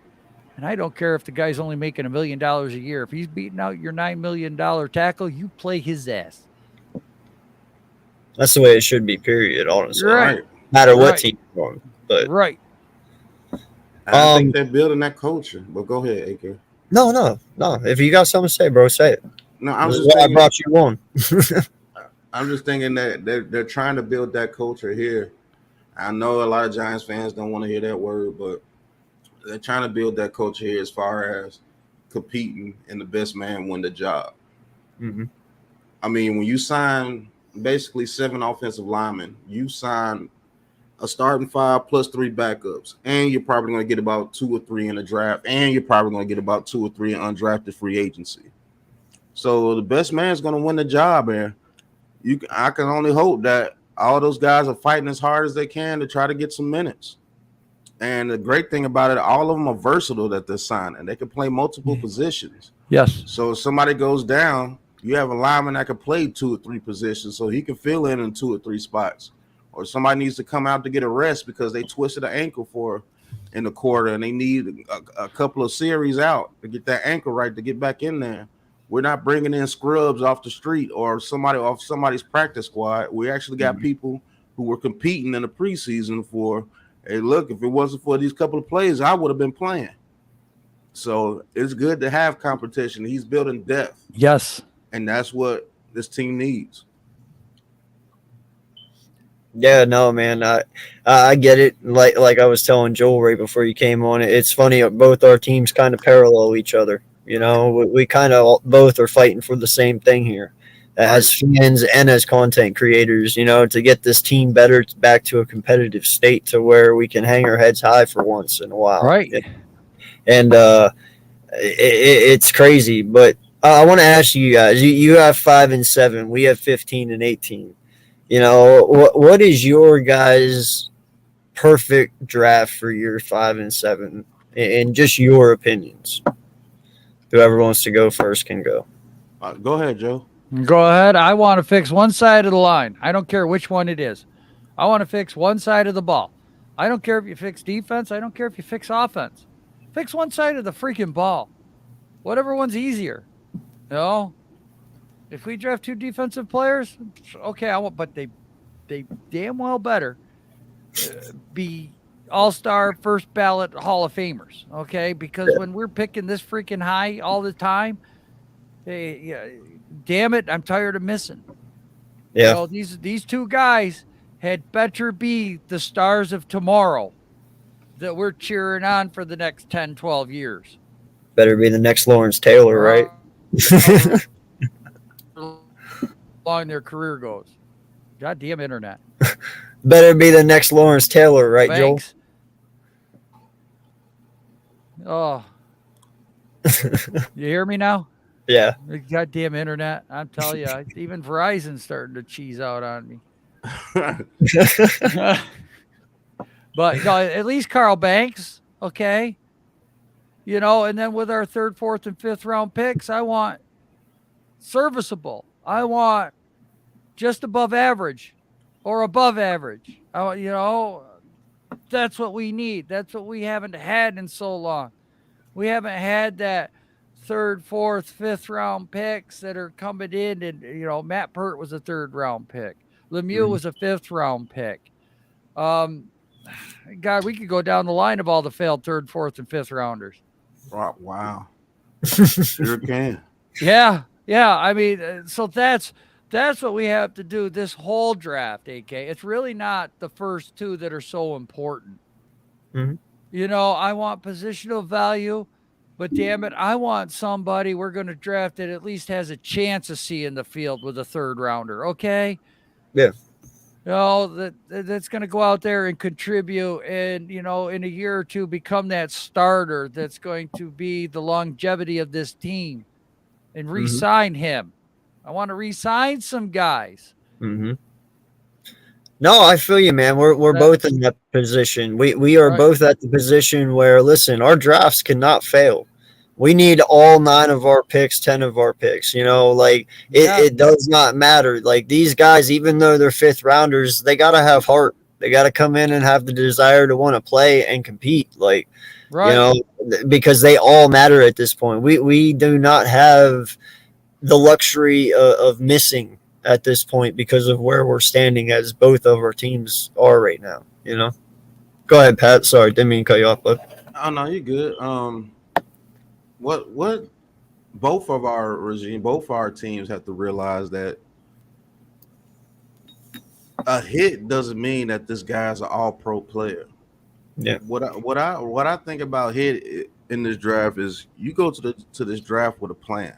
Speaker 2: And I don't care if the guy's only making $1 million a year. If he's beating out your $9 million tackle, you play his ass.
Speaker 1: That's the way it should be, period, honestly.
Speaker 2: Right.
Speaker 1: No matter what team you're on. But
Speaker 2: right.
Speaker 3: I think they're building that culture. But go ahead, AK.
Speaker 1: No. If you got something to say, bro, say it.
Speaker 3: No,
Speaker 1: I brought you on.
Speaker 3: I'm just thinking that they're trying to build that culture here. I know a lot of Giants fans don't want to hear that word, but they're trying to build that culture here as far as competing and the best man win the job. I mean, when you sign basically 7 offensive linemen, you sign a starting 5 plus 3 backups, and you're probably going to get about 2 or 3 in the draft, and you're probably going to get about 2 or 3 in undrafted free agency. So the best man is going to win the job, and I can only hope that all those guys are fighting as hard as they can to try to get some minutes. And the great thing about it, all of them are versatile that they're signing. They can play multiple positions.
Speaker 2: Yes.
Speaker 3: So if somebody goes down, you have a lineman that can play 2 or 3 positions, so he can fill in 2 or 3 spots. Or somebody needs to come out to get a rest because they twisted an ankle for in the quarter, and they need a couple of series out to get that ankle right to get back in there. We're not bringing in scrubs off the street or somebody off somebody's practice squad. We actually got people who were competing in the preseason for, hey, look, if it wasn't for these couple of plays, I would have been playing. So it's good to have competition. He's building depth.
Speaker 2: Yes.
Speaker 3: And that's what this team needs.
Speaker 1: Yeah, no, man, I get it. Like I was telling Joel right before you came on, it's funny. Both our teams kind of parallel each other. You know, we kind of both are fighting for the same thing here, as fans and as content creators. You know, to get this team better back to a competitive state, to where we can hang our heads high for once in a while.
Speaker 2: Right.
Speaker 1: And it's crazy, but I want to ask you guys. You have 5 and 7. We have 15 and 18. You know, what is your guys' perfect draft for year 5 and 7, and just your opinions? Whoever wants to go first can go.
Speaker 3: Go ahead, Joe.
Speaker 2: Go ahead. I want to fix one side of the line. I don't care which one it is. I want to fix one side of the ball. I don't care if you fix defense. I don't care if you fix offense. Fix one side of the freaking ball. Whatever one's easier. You know? If we draft 2 defensive players, okay, but they damn well better be all-star first ballot Hall of Famers, okay? Because when we're picking this freaking high all the time, damn it, I'm tired of missing.
Speaker 1: Yeah.
Speaker 2: You know, these 2 guys had better be the stars of tomorrow that we're cheering on for the next 10, 12 years.
Speaker 1: Better be the next Lawrence Taylor, right?
Speaker 2: Long their career goes. Goddamn internet.
Speaker 1: Better be the next Lawrence Taylor, right,
Speaker 2: Thanks. Joel? Oh. You hear me now?
Speaker 1: Yeah.
Speaker 2: Goddamn internet. I'm telling you, even Verizon's starting to cheese out on me. But no, at least Carl Banks, okay? You know, and then with our 3rd, 4th, and 5th round picks, I want serviceable. I want just above average or above average. You know, that's what we need. That's what we haven't had in so long. We haven't had that 3rd, 4th, 5th round picks that are coming in. And, you know, Matt Pert was a 3rd round pick. Lemieux was a 5th round pick. God, we could go down the line of all the failed 3rd, 4th, and 5th rounders.
Speaker 3: Wow. Sure can.
Speaker 2: Yeah. I mean, so that's what we have to do this whole draft, AK. It's really not the first 2 that are so important.
Speaker 1: Mm-hmm.
Speaker 2: You know, I want positional value, but damn it, I want somebody we're going to draft that at least has a chance of seeing the field with a 3rd rounder, okay?
Speaker 1: Yeah.
Speaker 2: You know, that's going to go out there and contribute and, you know, in a year or 2 become that starter that's going to be the longevity of this team, and re-sign him. I want to re-sign some guys.
Speaker 1: Mm-hmm. No, I feel you, man. We're both in that position. We are both at the position where, listen, our drafts cannot fail. We need all 9 of our picks, 10 of our picks. You know, like it does not matter. Like these guys, even though they're 5th rounders, they got to have heart. They got to come in and have the desire to want to play and compete. Like, you know, because they all matter at this point. We do not have the luxury of missing at this point because of where we're standing as both of our teams are right now. You know, go ahead, Pat. Sorry, didn't mean to cut you off, but
Speaker 3: oh no, you're good. What both of our teams have to realize that a hit doesn't mean that this guy's an all-pro player.
Speaker 1: Yeah.
Speaker 3: What I think about hit in this draft is you go to this draft with a plan.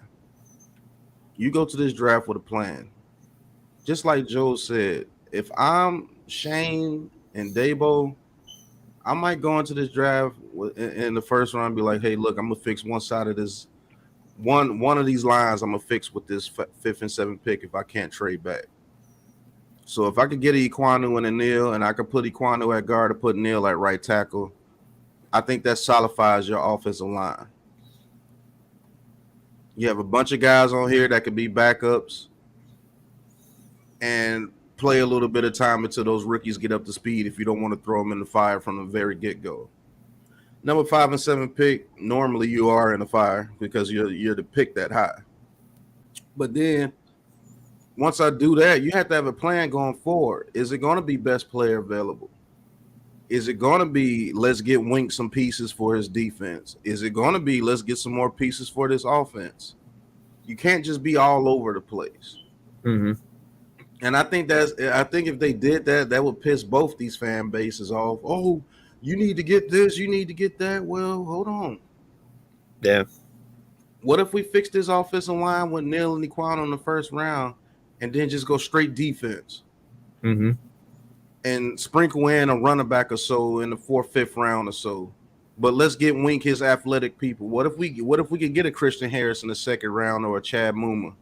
Speaker 3: You go to this draft with a plan. Just like Joe said, if I'm Shane and Dabo, I might go into this draft in the 1st round and be like, hey, look, I'm gonna fix one side of this one of these lines. I'm gonna fix with this 5th and 7th pick if I can't trade back. So if I could get Ekwonu and a Neal, and I could put Ekwonu at guard and put Neal at right tackle, I think that solidifies your offensive line. You have a bunch of guys on here that could be backups and play a little bit of time until those rookies get up to speed if you don't want to throw them in the fire from the very get-go. number 5 and 7 pick, normally you are in the fire because you're the pick that high. But then once I do that, you have to have a plan going forward. Is it going to be best player available? Is it going to be let's get Wink some pieces for his defense? Is it going to be let's get some more pieces for this offense? You can't just be all over the place.
Speaker 1: Mm-hmm.
Speaker 3: And I think if they did that, that would piss both these fan bases off. Oh, you need to get this, you need to get that. Well, hold on.
Speaker 1: Yeah.
Speaker 3: What if we fix this offensive line with Neil and Equan on the first round and then just go straight defense?
Speaker 1: Mm-hmm.
Speaker 3: And sprinkle in a running back or so in the 4th, 5th round or so. But let's get Wink his athletic people. What if we could get a Christian Harris in the 2nd round or a Chad Muma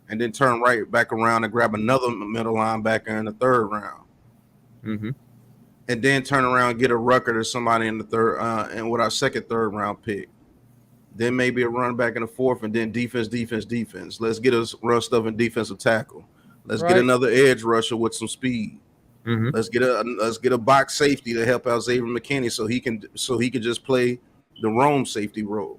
Speaker 3: and then turn right back around and grab another middle linebacker in the 3rd round?
Speaker 1: Mm-hmm.
Speaker 3: And then turn around and get a Ruckert or somebody in the 3rd and with our 2nd, 3rd round pick. Then maybe a running back in the 4th and then defense. Let's get us run stuff in defensive tackle. Let's get another edge rusher with some speed.
Speaker 1: Mm-hmm.
Speaker 3: Let's get a box safety to help out Xavier McKinney so he can just play the roam safety role.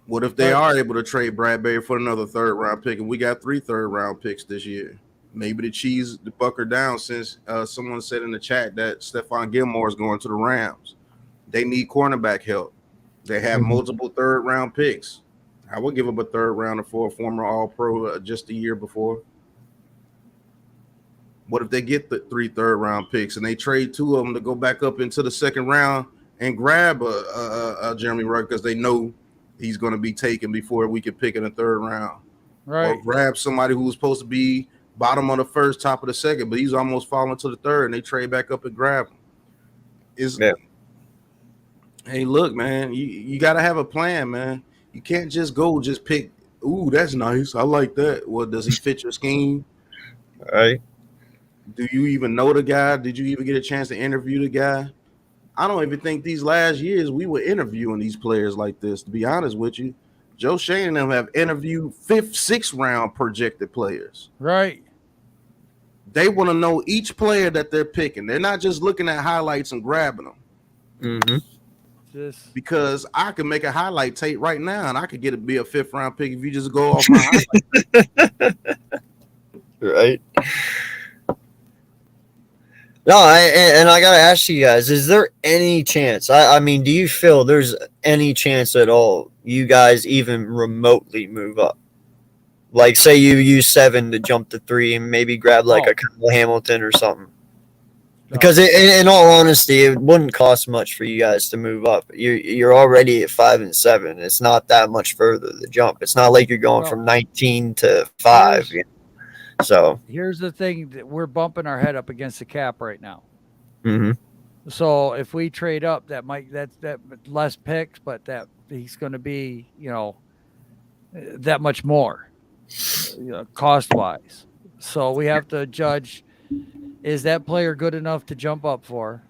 Speaker 3: What if they are able to trade Bradbury for another 3rd round pick and we got 3 3rd round picks this year? Maybe the bucker down since someone said in the chat that Stephon Gilmore is going to the Rams. They need cornerback help. They have multiple 3rd round picks. I would give up a 3rd rounder for a former All-Pro just a year before. What if they get the 3 3rd round picks and they trade 2 of them to go back up into the 2nd round and grab a Jeremy Ruckert because they know he's going to be taken before we can pick in the 3rd round,
Speaker 2: right?
Speaker 3: Or grab somebody who was supposed to be bottom of the 1st, top of the 2nd, but he's almost falling to the 3rd, and they trade back up and grab him. Hey, look, man, you got to have a plan, man. You can't just pick. Ooh, that's nice. I like that. Well, does he fit your scheme?
Speaker 1: All right.
Speaker 3: Do you even know the guy? Did you even get a chance to interview the guy? I don't even think these last years we were interviewing these players like this, to be honest with you. Joe Shane and them have interviewed 5th, 6th round projected players.
Speaker 2: Right.
Speaker 3: They want to know each player that they're picking. They're not just looking at highlights and grabbing them.
Speaker 1: Mm-hmm.
Speaker 3: Because I can make a highlight tape right now and I could be a 5th round pick if you just go off my highlight.
Speaker 1: Right. No, I got to ask you guys, is there any chance, I mean, do you feel there's any chance at all you guys even remotely move up? Like, say you use 7 to jump to 3 and maybe grab like a Kyle Hamilton or something. Because in all honesty, it wouldn't cost much for you guys to move up. You're already at 5 and 7. It's not that much further to jump. It's not like you're going from 19 to 5. So
Speaker 2: here's the thing: that we're bumping our head up against the cap right now.
Speaker 1: Mm-hmm.
Speaker 2: So if we trade up, that less picks, but that he's going to be, that much more, cost wise. So we have to judge: is that player good enough to jump up for?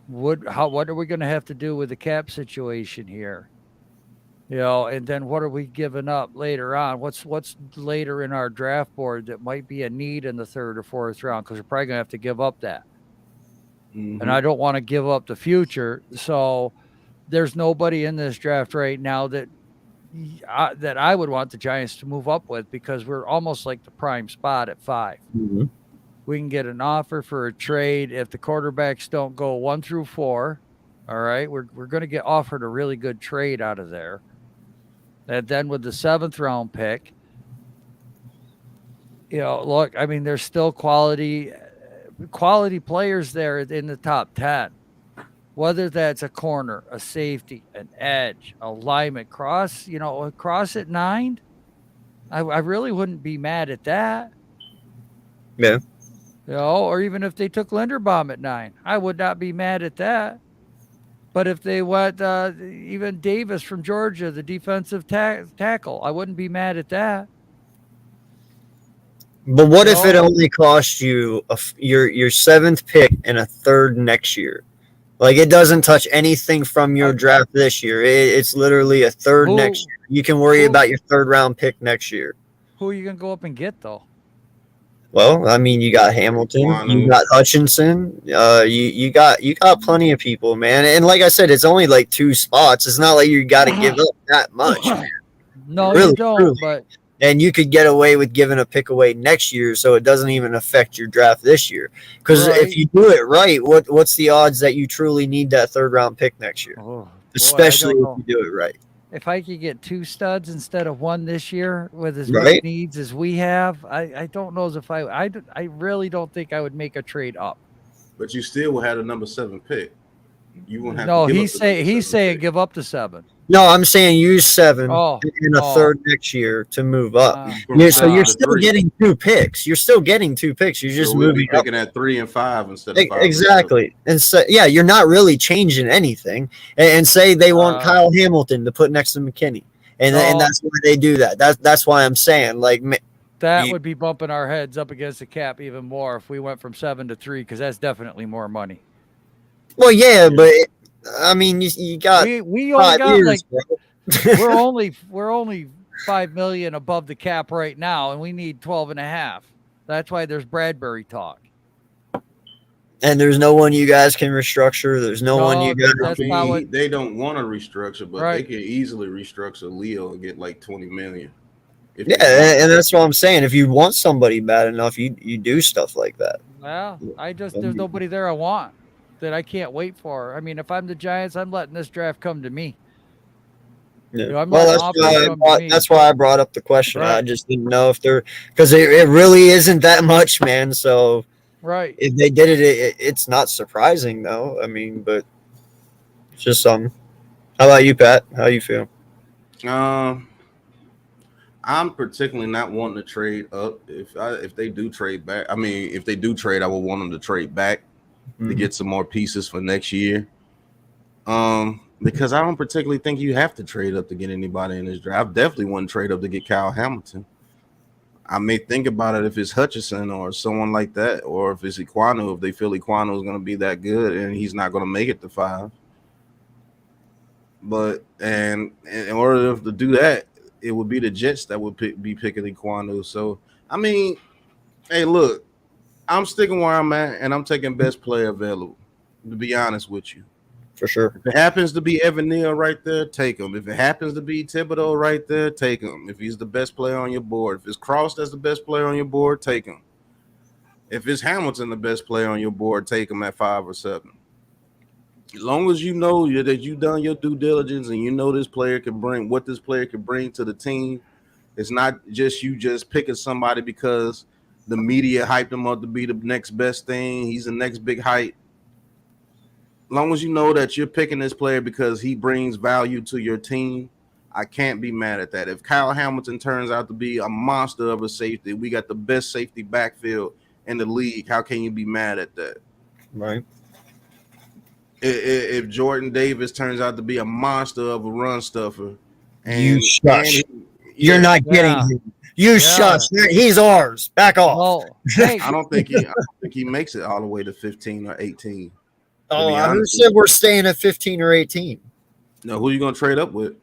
Speaker 2: What are we going to have to do with the cap situation here? And then what are we giving up later on? What's later in our draft board that might be a need in the 3rd or 4th round? Because we're probably going to have to give up that. Mm-hmm. And I don't want to give up the future. So there's nobody in this draft right now that I would want the Giants to move up with, because we're almost like the prime spot at 5. Mm-hmm. We can get an offer for a trade if the quarterbacks don't go 1 through 4. All right, we're going to get offered a really good trade out of there. And then with the 7th round pick, look, I mean, there's still quality players there in the top 10. Whether that's a corner, a safety, an edge, a lineman, cross at 9, I really wouldn't be mad at that.
Speaker 1: Yeah.
Speaker 2: Or even if they took Linderbaum at 9, I would not be mad at that. But if they went even Davis from Georgia, the defensive tackle, I wouldn't be mad at that.
Speaker 1: But what if it only cost you your 7th pick and a 3rd next year? Like, it doesn't touch anything from your draft this year. It's literally a 3rd next year. You can worry about your 3rd round pick next year.
Speaker 2: Who are you going to go up and get, though?
Speaker 1: Well, I mean, you got Hamilton, you got Hutchinson, you got plenty of people, man. And like I said, it's only like 2 spots. It's not like you got to give up that much.
Speaker 2: No,
Speaker 1: really,
Speaker 2: you don't.
Speaker 1: truly.
Speaker 2: But
Speaker 1: and you could get away with giving a pick away next year, so it doesn't even affect your draft this year. Because if you do it right, what's the odds that you truly need that 3rd round pick next year? Especially if you do it right.
Speaker 2: If I could get 2 studs instead of 1 this year with as many needs as we have, I don't know if I really don't think I would make a trade up.
Speaker 3: But you still will have a number 7 pick. You won't have
Speaker 2: no,
Speaker 3: to give
Speaker 2: he's saying give up to 7.
Speaker 1: No, I'm saying use 7 in a 3rd next year to move up. So you're still getting 2 picks. You're still getting 2 picks. You're just moving
Speaker 3: up. Picking at 3 and 5 instead of 5.
Speaker 1: Exactly. And so you're not really changing anything. And say they want Kyle Hamilton to put next to McKinney, and that's why they do that. That's why I'm saying
Speaker 2: that would be bumping our heads up against the cap even more if we went from 7 to 3, because that's definitely more money.
Speaker 1: Well, but. I mean, you got
Speaker 2: we only got years, we're only $5 million above the cap right now, and we need 12.5. That's why there's Bradbury talk.
Speaker 1: And there's no one you guys can restructure. There's no one you guys.
Speaker 3: They don't want to restructure, but they can easily restructure Leo and get like $20 million.
Speaker 1: And that's what I'm saying. If you want somebody bad enough, you do stuff like that.
Speaker 2: Well, there's nobody there I want. That I can't wait for. I mean, if I'm the Giants, I'm letting this draft come to me.
Speaker 1: Yeah. That's why I brought up the question. Right. I just didn't know if because it really isn't that much, man. So if they did it's not surprising though. I mean, but it's just something. How about you, Pat? How you feel?
Speaker 3: I'm particularly not wanting to trade up. If they do trade back, I mean, if they do trade, I would want them to trade back. To get some more pieces for next year. Because I don't particularly think you have to trade up to get anybody in this draft. I definitely wouldn't trade up to get Kyle Hamilton. I may think about it if it's Hutchinson or someone like that, or if it's Ekwonu, if they feel Ekwonu is going to be that good and he's not going to make it to 5. But and in order to do that, it would be the Jets that would be picking Ekwonu. So, I mean, hey, look. I'm sticking where I'm at, and I'm taking best player available, to be honest with you.
Speaker 1: For sure.
Speaker 3: If it happens to be Evan Neal right there, take him. If it happens to be Thibodeau right there, take him. If he's the best player on your board. If it's Cross that's the best player on your board, take him. If it's Hamilton the best player on your board, take him at 5 or 7. As long as you know that you've done your due diligence and you know this player can bring what this player can bring to the team, it's not just you just picking somebody because the media hyped him up to be the next best thing. He's the next big hype. As long as you know that you're picking this player because he brings value to your team, I can't be mad at that. If Kyle Hamilton turns out to be a monster of a safety, we got the best safety backfield in the league. How can you be mad at that?
Speaker 1: Right.
Speaker 3: If Jordan Davis turns out to be a monster of a run stuffer,
Speaker 1: you're not getting him. You shush. He's ours. Back off.
Speaker 2: Well, hey.
Speaker 3: I don't think he makes it all the way to 15 or 18.
Speaker 1: Who said we're staying at 15 or 18?
Speaker 3: No, who are you gonna trade up with?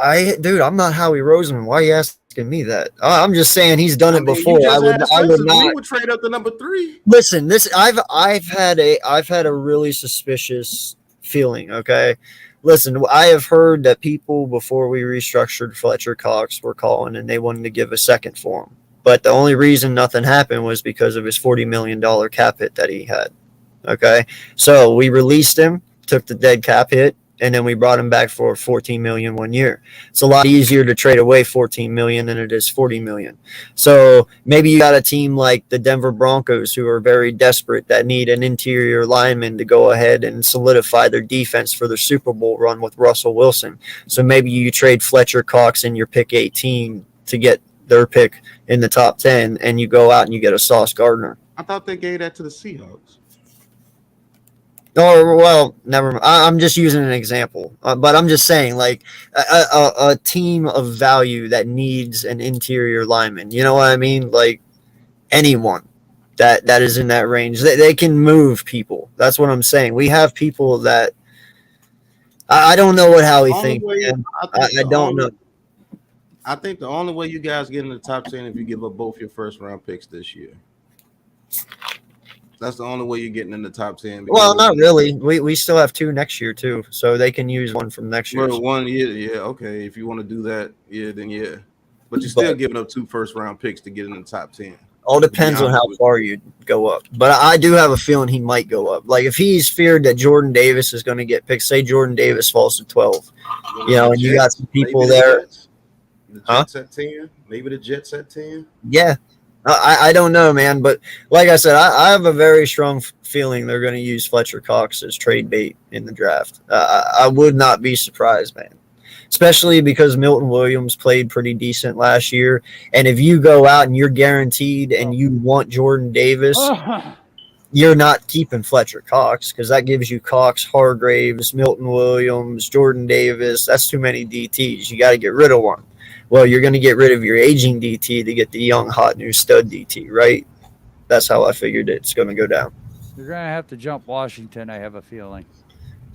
Speaker 1: I'm not Howie Roseman. Why are you asking me that? I'm just saying he's done it before. I would not.
Speaker 3: We would trade up to number 3.
Speaker 1: Listen, I've had a really suspicious feeling. Okay. Listen, I have heard that people before we restructured Fletcher Cox were calling and they wanted to give a second for him. But the only reason nothing happened was because of his $40 million cap hit that he had. Okay. So we released him, took the dead cap hit, and then we brought him back for $14 million 1 year. It's a lot easier to trade away $14 million than it is $40 million. So maybe you got a team like the Denver Broncos who are very desperate that need an interior lineman to go ahead and solidify their defense for their Super Bowl run with Russell Wilson. So maybe you trade Fletcher Cox in your pick 18 to get their pick in the top 10, and you go out and you get a Sauce Gardner.
Speaker 3: I thought they gave that to the Seahawks.
Speaker 1: Or, well, never mind. I'm just using an example. But I'm just saying, like, a team of value that needs an interior lineman. You know what I mean? Like, anyone that is in that range. They can move people. That's what I'm saying. We have people that – I don't know what Howie thinks. I don't know.
Speaker 3: I think the only way you guys get in the top 10 if you give up both your first round picks this year. That's the only way you're getting in the top 10.
Speaker 1: Well, not really. We still have 2 next year too, so they can use one from next year.
Speaker 3: Well, 1 year, yeah, okay. If you want to do that, yeah, then yeah. But you're still giving up 2 first round picks to get in the top 10.
Speaker 1: All depends on how far you go up. But I do have a feeling he might go up. Like if he's feared that Jordan Davis is going to get picked, say Jordan Davis falls to 12, and you got some people there.
Speaker 3: The Jets at 10? Maybe the Jets at 10?
Speaker 1: Yeah. I don't know, man. But like I said, I have a very strong feeling they're going to use Fletcher Cox as trade bait in the draft. I would not be surprised, man. Especially because Milton Williams played pretty decent last year. And if you go out and you're guaranteed and you want Jordan Davis, you're not keeping Fletcher Cox because that gives you Cox, Hargraves, Milton Williams, Jordan Davis. That's too many DTs. You got to get rid of one. Well, you're going to get rid of your aging DT to get the young, hot, new stud DT, right? That's how I figured it's going to go down.
Speaker 2: You're going to have to jump Washington, I have a feeling.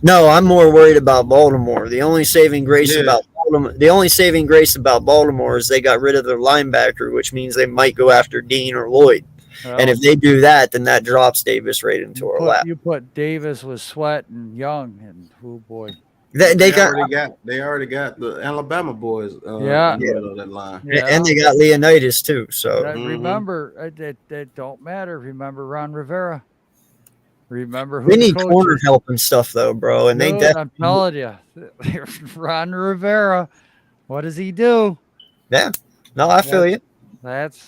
Speaker 1: No, I'm more worried about Baltimore. The only saving grace about Baltimore is they got rid of their linebacker, which means they might go after Dean or Lloyd. Well, and if they do that, then that drops Davis right into our lap.
Speaker 2: You put Davis with Sweat and Young, and oh boy.
Speaker 3: They already got the Alabama boys. In the middle of that line.
Speaker 1: Yeah. And they got Leonidas too. So
Speaker 2: remember, that don't matter. Remember Ron Rivera. Remember who
Speaker 1: we need corner help and stuff though, bro. And
Speaker 2: dude, I'm telling you, Ron Rivera. What does he do?
Speaker 1: Yeah, no, I feel you.
Speaker 3: It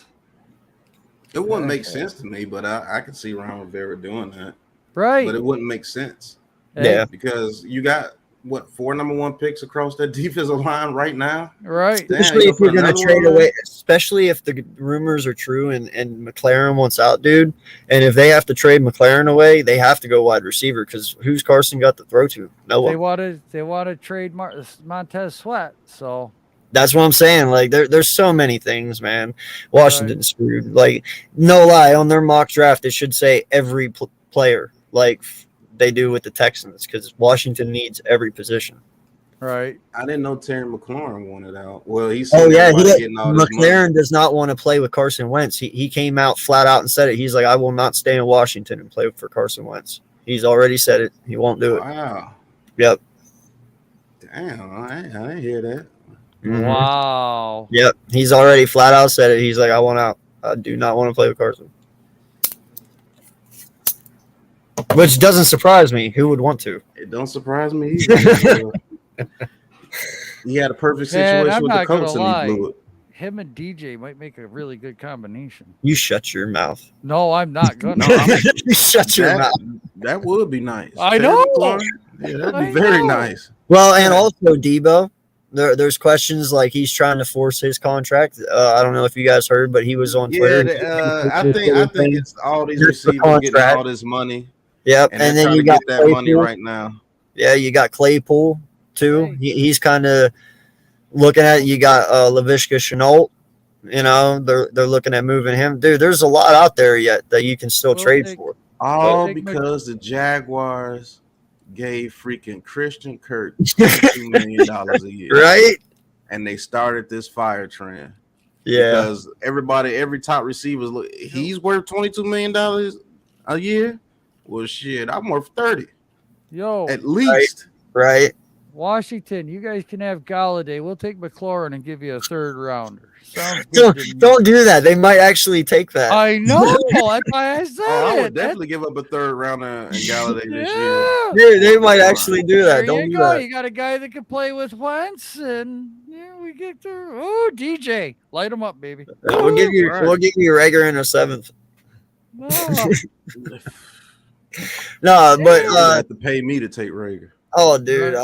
Speaker 3: wouldn't make sense to me, but I could see Ron Rivera doing that.
Speaker 2: Right.
Speaker 3: But it wouldn't make sense.
Speaker 1: Yeah,
Speaker 3: because you got 4 number 1 picks across that defensive line right now.
Speaker 2: Right.
Speaker 1: Especially if you're going to trade away, especially if the rumors are true and McLaren wants out, dude. And if they have to trade McLaren away, they have to go wide receiver because who's Carson got to throw to? No one.
Speaker 2: They want to trade Montez Sweat. So
Speaker 1: that's what I'm saying. Like there's so many things, man. Washington's screwed. Like no lie, on their mock draft, it should say every player. Like they do with the Texans because Washington needs every position.
Speaker 2: Right.
Speaker 3: I didn't know Terry McLaurin wanted out. Well,
Speaker 1: McLaren does not want to play with Carson Wentz. He came out flat out and said it. He's like, I will not stay in Washington and play for Carson Wentz. He's already said it. He won't do it.
Speaker 3: Wow.
Speaker 1: Yep.
Speaker 3: Damn, I didn't hear that.
Speaker 2: Mm-hmm. Wow.
Speaker 1: Yep. He's already flat out said it. He's like, I want out. I do not want to play with Carson. Which doesn't surprise me. Who would want to?
Speaker 3: It don't surprise me either. He had a perfect situation with the Colts and he blew it.
Speaker 2: Him and DJ might make a really good combination.
Speaker 1: You shut your mouth.
Speaker 2: No, I'm not going to.
Speaker 1: You shut your mouth.
Speaker 3: That would be nice.
Speaker 2: I know.
Speaker 3: Yeah, that'd be very nice.
Speaker 1: Well, and also Debo. There's questions like he's trying to force his contract. I don't know if you guys heard, but he was on Twitter.
Speaker 3: I think it's all these receivers getting all this money.
Speaker 1: Yep, and then you got
Speaker 3: that Claypool. Money right now.
Speaker 1: Yeah, you got Claypool too. Right. He's kind of looking at. You got Laviska Shenault. You know, they're looking at moving him. Dude, there's a lot out there yet that you can still trade for.
Speaker 3: All because the Jaguars gave freaking Christian Kirk $2 million a year,
Speaker 1: right?
Speaker 3: And they started this fire trend.
Speaker 1: Yeah,
Speaker 3: because every top receiver, he's worth $22 million a year. Well, shit, I'm worth 30.
Speaker 2: Yo,
Speaker 3: at least.
Speaker 1: Right.
Speaker 2: Washington, you guys can have Galladay. We'll take McLaurin and give you a 3rd rounder. Sounds good.
Speaker 1: Don't do that. They might actually take that.
Speaker 2: I know. That's why I said
Speaker 3: I would definitely give up a 3rd rounder and Galladay this year.
Speaker 1: Yeah, they might actually do that. Don't do that.
Speaker 2: You got a guy that can play with Wentz, and we get through. Oh, DJ, light him up, baby.
Speaker 1: We'll give you Rager in a 7th.
Speaker 2: No.
Speaker 1: No, but
Speaker 3: you have to pay me to take Rager.
Speaker 1: Oh, dude,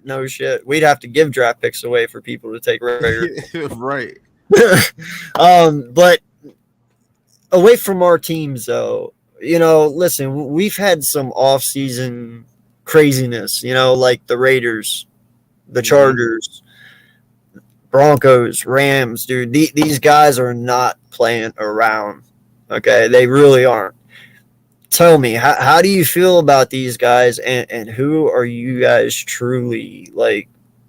Speaker 1: no shit. We'd have to give draft picks away for people to take Rager.
Speaker 3: Right.
Speaker 1: But away from our teams, though, listen, we've had some off-season craziness. Like the Raiders, the Chargers, Broncos, Rams, dude. These guys are not playing around. Okay, they really aren't. Tell me, how do you feel about these guys, and who are you guys truly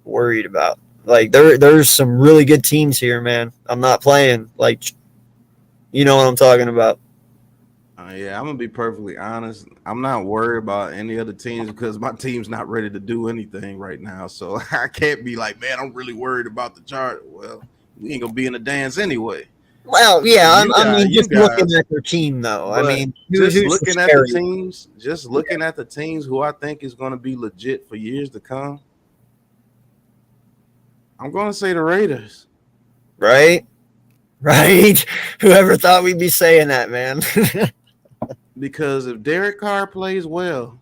Speaker 1: worried about? Like there's some really good teams here, man. I'm not playing. Like, you know what I'm talking about.
Speaker 3: Yeah, I'm gonna be perfectly honest. I'm not worried about any other teams because my team's not ready to do anything right now. So I can't be like, man, I'm really worried about the chart. Well, we ain't gonna be in the dance anyway.
Speaker 1: Well, yeah, I mean, just looking
Speaker 3: guys,
Speaker 1: at their team, though. I mean,
Speaker 3: just looking at the teams who I think is going to be legit for years to come, I'm going to say the Raiders.
Speaker 1: Right? Whoever thought we'd be saying that, man?
Speaker 3: Because if Derek Carr plays well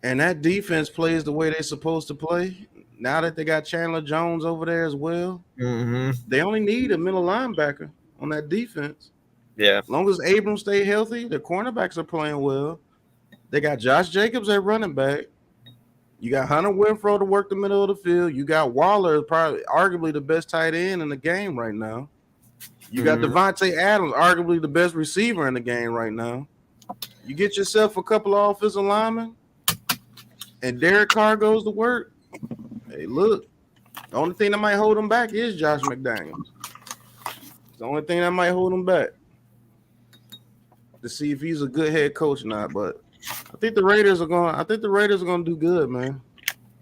Speaker 3: and that defense plays the way they're supposed to play, now that they got Chandler Jones over there as well, they only need a middle linebacker on that defense.
Speaker 1: Yeah.
Speaker 3: As long as Abrams stay healthy, the cornerbacks are playing well. They got Josh Jacobs at running back. You got Hunter Renfrow to work the middle of the field. You got Waller, probably arguably the best tight end in the game right now. You got Devontae Adams, arguably the best receiver in the game right now. You get yourself a couple of offensive linemen, and Derek Carr goes to work. Hey, look, the only thing that might hold him back is Josh McDaniels. It's the only thing that might hold him back to see if he's a good head coach or not. But I think the Raiders are going to do good, man.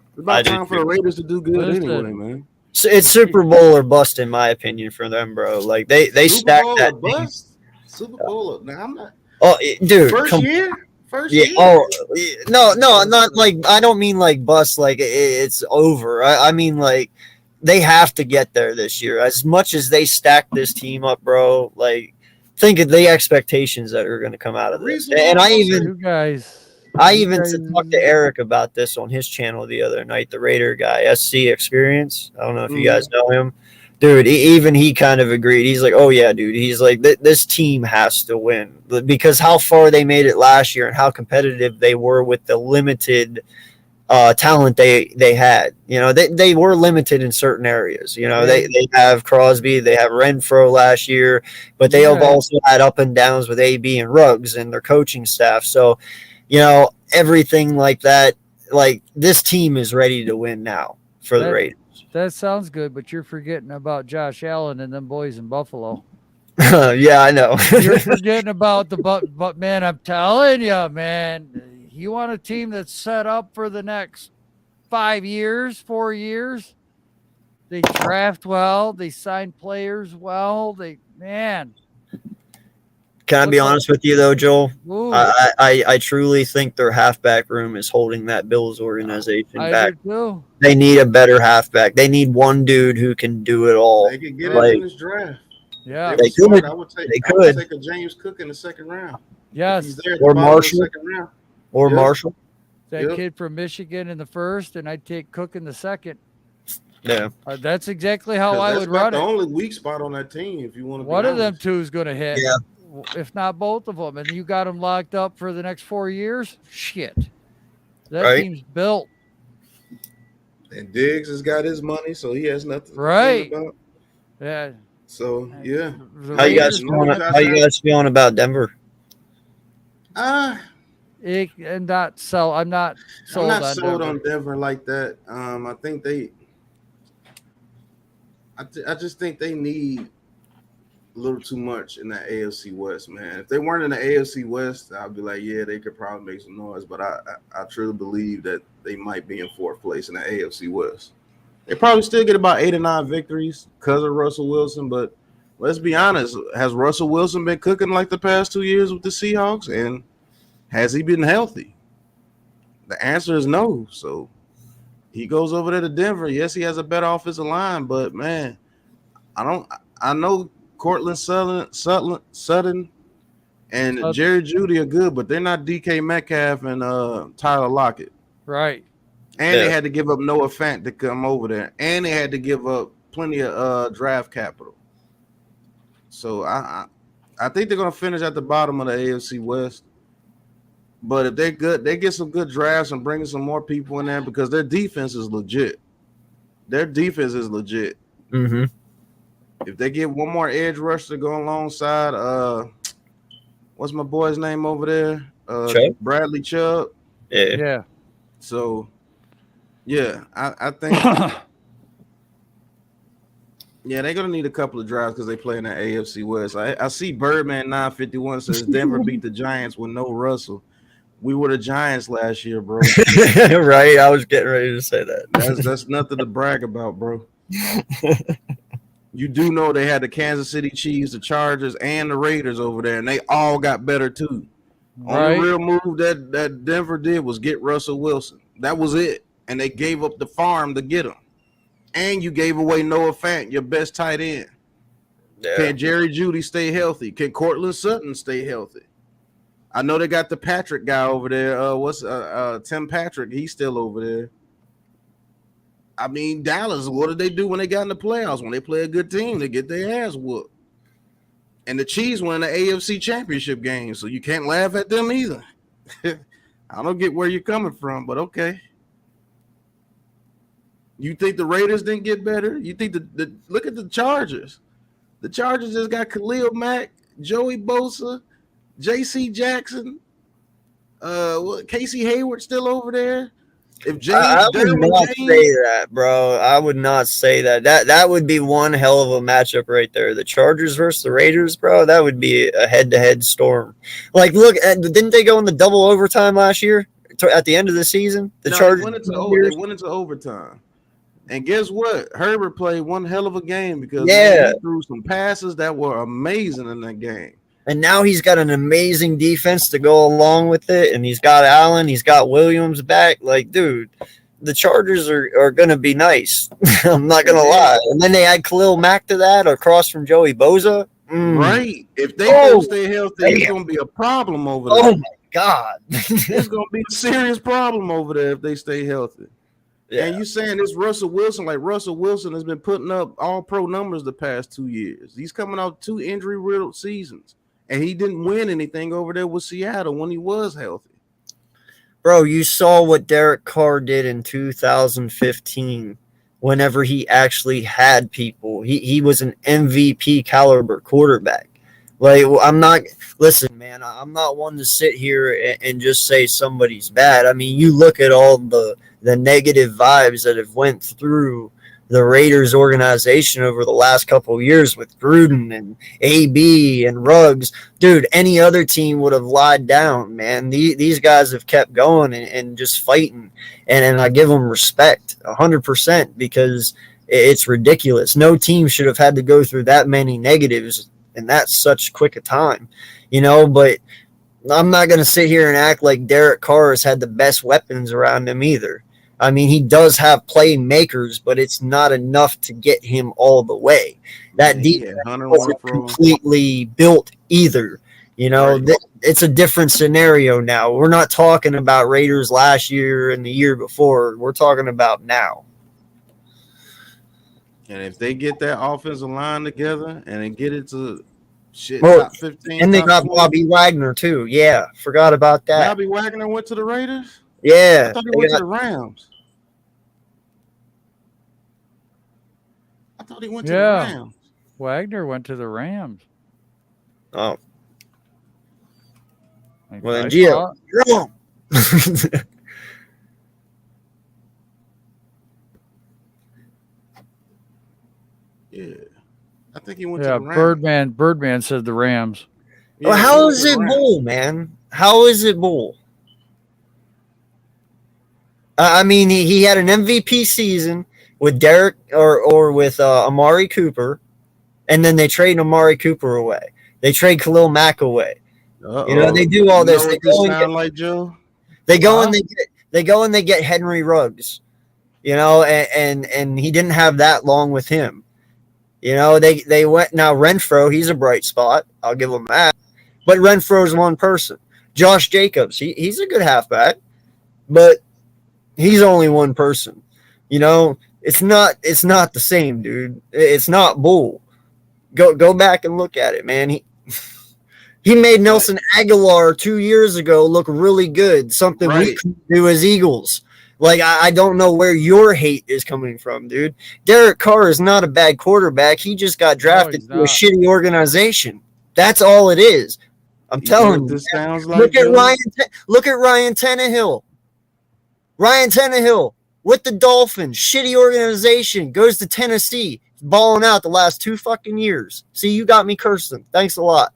Speaker 3: It's about time for the Raiders to do good anyway, man.
Speaker 1: So it's Super Bowl or bust, in my opinion, for them, bro. Like they stacked that
Speaker 3: bust. Super Bowl. Now I'm not.
Speaker 1: Oh, dude,
Speaker 3: first year.
Speaker 1: Oh, no, not like, I don't mean like bust, like it's over. I mean like they have to get there this year. As much as they stack this team up, bro, like think of the expectations that are going to come out of this. And I even talked to Eric about this on his channel the other night, the Raider guy, SC Experience. I don't know if you guys know him. Dude, even he kind of agreed. He's like, oh, yeah, dude. He's like, this team has to win because how far they made it last year and how competitive they were with the limited talent they had. You know, they were limited in certain areas. You know, they have Crosby, they have Renfro last year, but they have also had up and downs with AB and Ruggs and their coaching staff. So, you know, everything like that, like this team is ready to win now for the Raiders.
Speaker 2: That sounds good, but you're forgetting about Josh Allen and them boys in Buffalo.
Speaker 1: Yeah, I know.
Speaker 2: You're forgetting about but man, I'm telling you, man, you want a team that's set up for the next 4 years. They draft well, they sign players well.
Speaker 1: Can I be honest with you though, Joel? I truly think their halfback room is holding that Bills organization back.
Speaker 3: Do.
Speaker 1: They need a better halfback. They need one dude who can do it all.
Speaker 3: They could get it in this draft.
Speaker 2: Yeah,
Speaker 3: they could. I would take a James Cook in the second round.
Speaker 2: Yes,
Speaker 3: he's there or Marshall. The second round.
Speaker 1: Or Marshall.
Speaker 2: That kid from Michigan in the first, and I'd take Cook in the second.
Speaker 1: Yeah,
Speaker 2: that's exactly how I would run it.
Speaker 3: That's the only weak spot on that team. If you want to,
Speaker 2: one of them two is going to hit.
Speaker 1: Yeah.
Speaker 2: If not both of them, and you got them locked up for the next 4 years, shit. That team's built.
Speaker 3: And Diggs has got his money, so he has nothing to
Speaker 2: complain
Speaker 3: about.
Speaker 2: Yeah.
Speaker 3: So yeah.
Speaker 1: How you guys feeling about Denver?
Speaker 2: I'm not sold
Speaker 3: on Denver like that. I think I just think they need a little too much in the AFC West, man. If they weren't in the AFC West, I'd be like, yeah, they could probably make some noise. But I truly believe that they might be in fourth place in the AFC West. They probably still get about 8 or 9 victories because of Russell Wilson. But let's be honest, has Russell Wilson been cooking like the past 2 years with the Seahawks? And has he been healthy? The answer is no. So he goes over there to Denver. Yes, he has a better offensive line, but man, I know Cortland Sutton and Jerry Jeudy are good, but they're not DK Metcalf and Tyler Lockett.
Speaker 2: Right.
Speaker 3: And they had to give up Noah Fant to come over there. And they had to give up plenty of draft capital. So I think they're going to finish at the bottom of the AFC West. But if they're good, they get some good drafts and bring some more people in there because their defense is legit.
Speaker 1: Mm-hmm.
Speaker 3: If they get one more edge rusher to go alongside, what's my boy's name over there? Bradley Chubb.
Speaker 1: Yeah.
Speaker 3: So, yeah, I think Yeah, they're gonna need a couple of drives because they play in the AFC West. I see Birdman 951 says Denver beat the Giants with no Russell. We were the Giants last year, bro.
Speaker 1: Right, I was getting ready to say that.
Speaker 3: That's nothing to brag about, bro. You do know they had the Kansas City Chiefs, the Chargers, and the Raiders over there, and they all got better too.
Speaker 2: Right.
Speaker 3: Only real move that Denver did was get Russell Wilson. That was it, and they gave up the farm to get him. And you gave away Noah Fant, your best tight end. Yeah. Can Jerry Jeudy stay healthy? Can Cortland Sutton stay healthy? I know they got the Patrick guy over there. Tim Patrick? He's still over there. I mean, Dallas, what did they do when they got in the playoffs? When they play a good team, they get their ass whooped. And the Chiefs won the AFC Championship game, so you can't laugh at them either. I don't get where you're coming from, but okay. You think the Raiders didn't get better? You think look at the Chargers. The Chargers just got Khalil Mack, Joey Bosa, J.C. Jackson, Casey Hayward still over there. If James,
Speaker 1: I would not say that, bro. I would not say that. That would be one hell of a matchup right there. The Chargers versus the Raiders, bro. That would be a head-to-head storm. Like, look, didn't they go into double overtime last year at the end of the season? Chargers
Speaker 3: they went into overtime. And guess what? Herbert played one hell of a game because he threw some passes that were amazing in that game.
Speaker 1: And now he's got an amazing defense to go along with it. And he's got Allen. He's got Williams back. Like, dude, the Chargers are going to be nice. I'm not going to lie. And then they add Khalil Mack to that across from Joey Bosa.
Speaker 3: Right. If they don't stay healthy, it's going to be a problem over there.
Speaker 1: Oh, my God.
Speaker 3: It's going to be a serious problem over there if they stay healthy. Yeah. And you saying this Russell Wilson, like Russell Wilson has been putting up all-pro numbers the past 2 years. He's coming off 2 injury-riddled seasons. And he didn't win anything over there with Seattle when he was healthy.
Speaker 1: Bro, you saw what Derek Carr did in 2015 whenever he actually had people. He was an MVP caliber quarterback. Like, I'm not one to sit here and just say somebody's bad. I mean, you look at all the negative vibes that have went through the Raiders organization over the last couple of years with Gruden and AB and Ruggs. Dude, any other team would have lied down, man. These guys have kept going and just fighting. And I give them respect 100% because it's ridiculous. No team should have had to go through that many negatives in that such quick a time, but I'm not going to sit here and act like Derek Carr has had the best weapons around him either. I mean, he does have playmakers, but it's not enough to get him all the way. That defense wasn't completely built either. It's a different scenario now. We're not talking about Raiders last year and the year before. We're talking about now.
Speaker 3: And if they get that offensive line together and then get it to
Speaker 1: top 15. And they got 20. Bobby Wagner, too. Yeah, forgot about that.
Speaker 3: Bobby Wagner went to the Raiders?
Speaker 1: Yeah.
Speaker 3: I thought he went to the Rams. I thought he went to the Rams.
Speaker 2: Wagner went to the Rams.
Speaker 1: Oh. Well, then, Gio, you're wrong.
Speaker 3: Yeah. I think he went to the Rams.
Speaker 2: Birdman said the Rams.
Speaker 1: Yeah, well, how is it bull, man? How is it bull? I mean, he had an MVP season with Derek or with Amari Cooper, and then they trade Amari Cooper away. They trade Khalil Mack away. They do all this. They go and they get Henry Ruggs. And he didn't have that long with him. They went now Renfro. He's a bright spot. I'll give him that. But Renfro's one person. Josh Jacobs. He's a good halfback, but he's only one person. It's not the same, dude. It's not bull. Go back and look at it, man. He made Nelson Aguilar 2 years ago look really good. Something we couldn't do as Eagles. Like, I don't know where your hate is coming from, dude. Derek Carr is not a bad quarterback. He just got drafted to a shitty organization. That's all it is. I'm telling you. Look at Ryan Tannehill. Ryan Tannehill with the Dolphins, shitty organization, goes to Tennessee. balling out the last 2 fucking years. See, you got me cursing. Thanks a lot.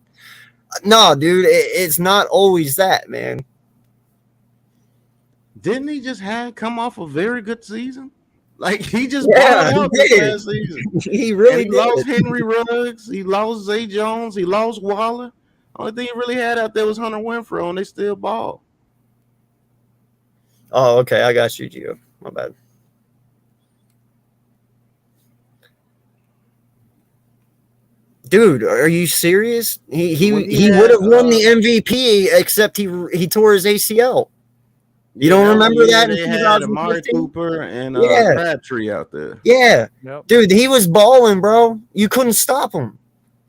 Speaker 1: No, dude, it's not always that, man.
Speaker 3: Didn't he just come off a very good season? Like, he just balled out this last season.
Speaker 1: He really did.
Speaker 3: Lost Henry Ruggs. He lost Zay Jones. He lost Waller. Only thing he really had out there was Hunter Renfrow, and they still ball.
Speaker 1: Oh, okay. I got you, Gio. My bad. Dude, are you serious? He would have won the MVP, except he tore his ACL. You don't remember that?
Speaker 3: They had Amari Cooper and Crabtree out there.
Speaker 1: Yeah, dude, he was balling, bro. You couldn't stop him.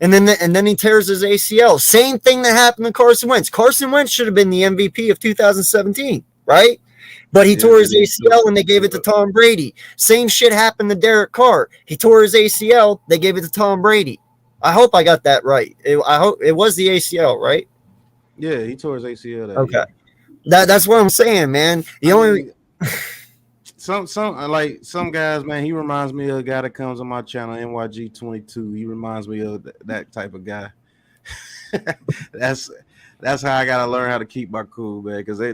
Speaker 1: And then he tears his ACL. Same thing that happened to Carson Wentz. Carson Wentz should have been the MVP of 2017, right? But he tore his ACL and they gave it to Tom Brady. Same shit happened to Derek Carr. He tore his ACL. They gave it to Tom Brady. I hope I got that right. I hope it was the ACL, right?
Speaker 3: Yeah, he tore his ACL.
Speaker 1: Okay. That's what I'm saying, man.
Speaker 3: Some guys, man, he reminds me of a guy that comes on my channel, NYG22. He reminds me of that type of guy. That's how I gotta learn how to keep my cool, man. Because they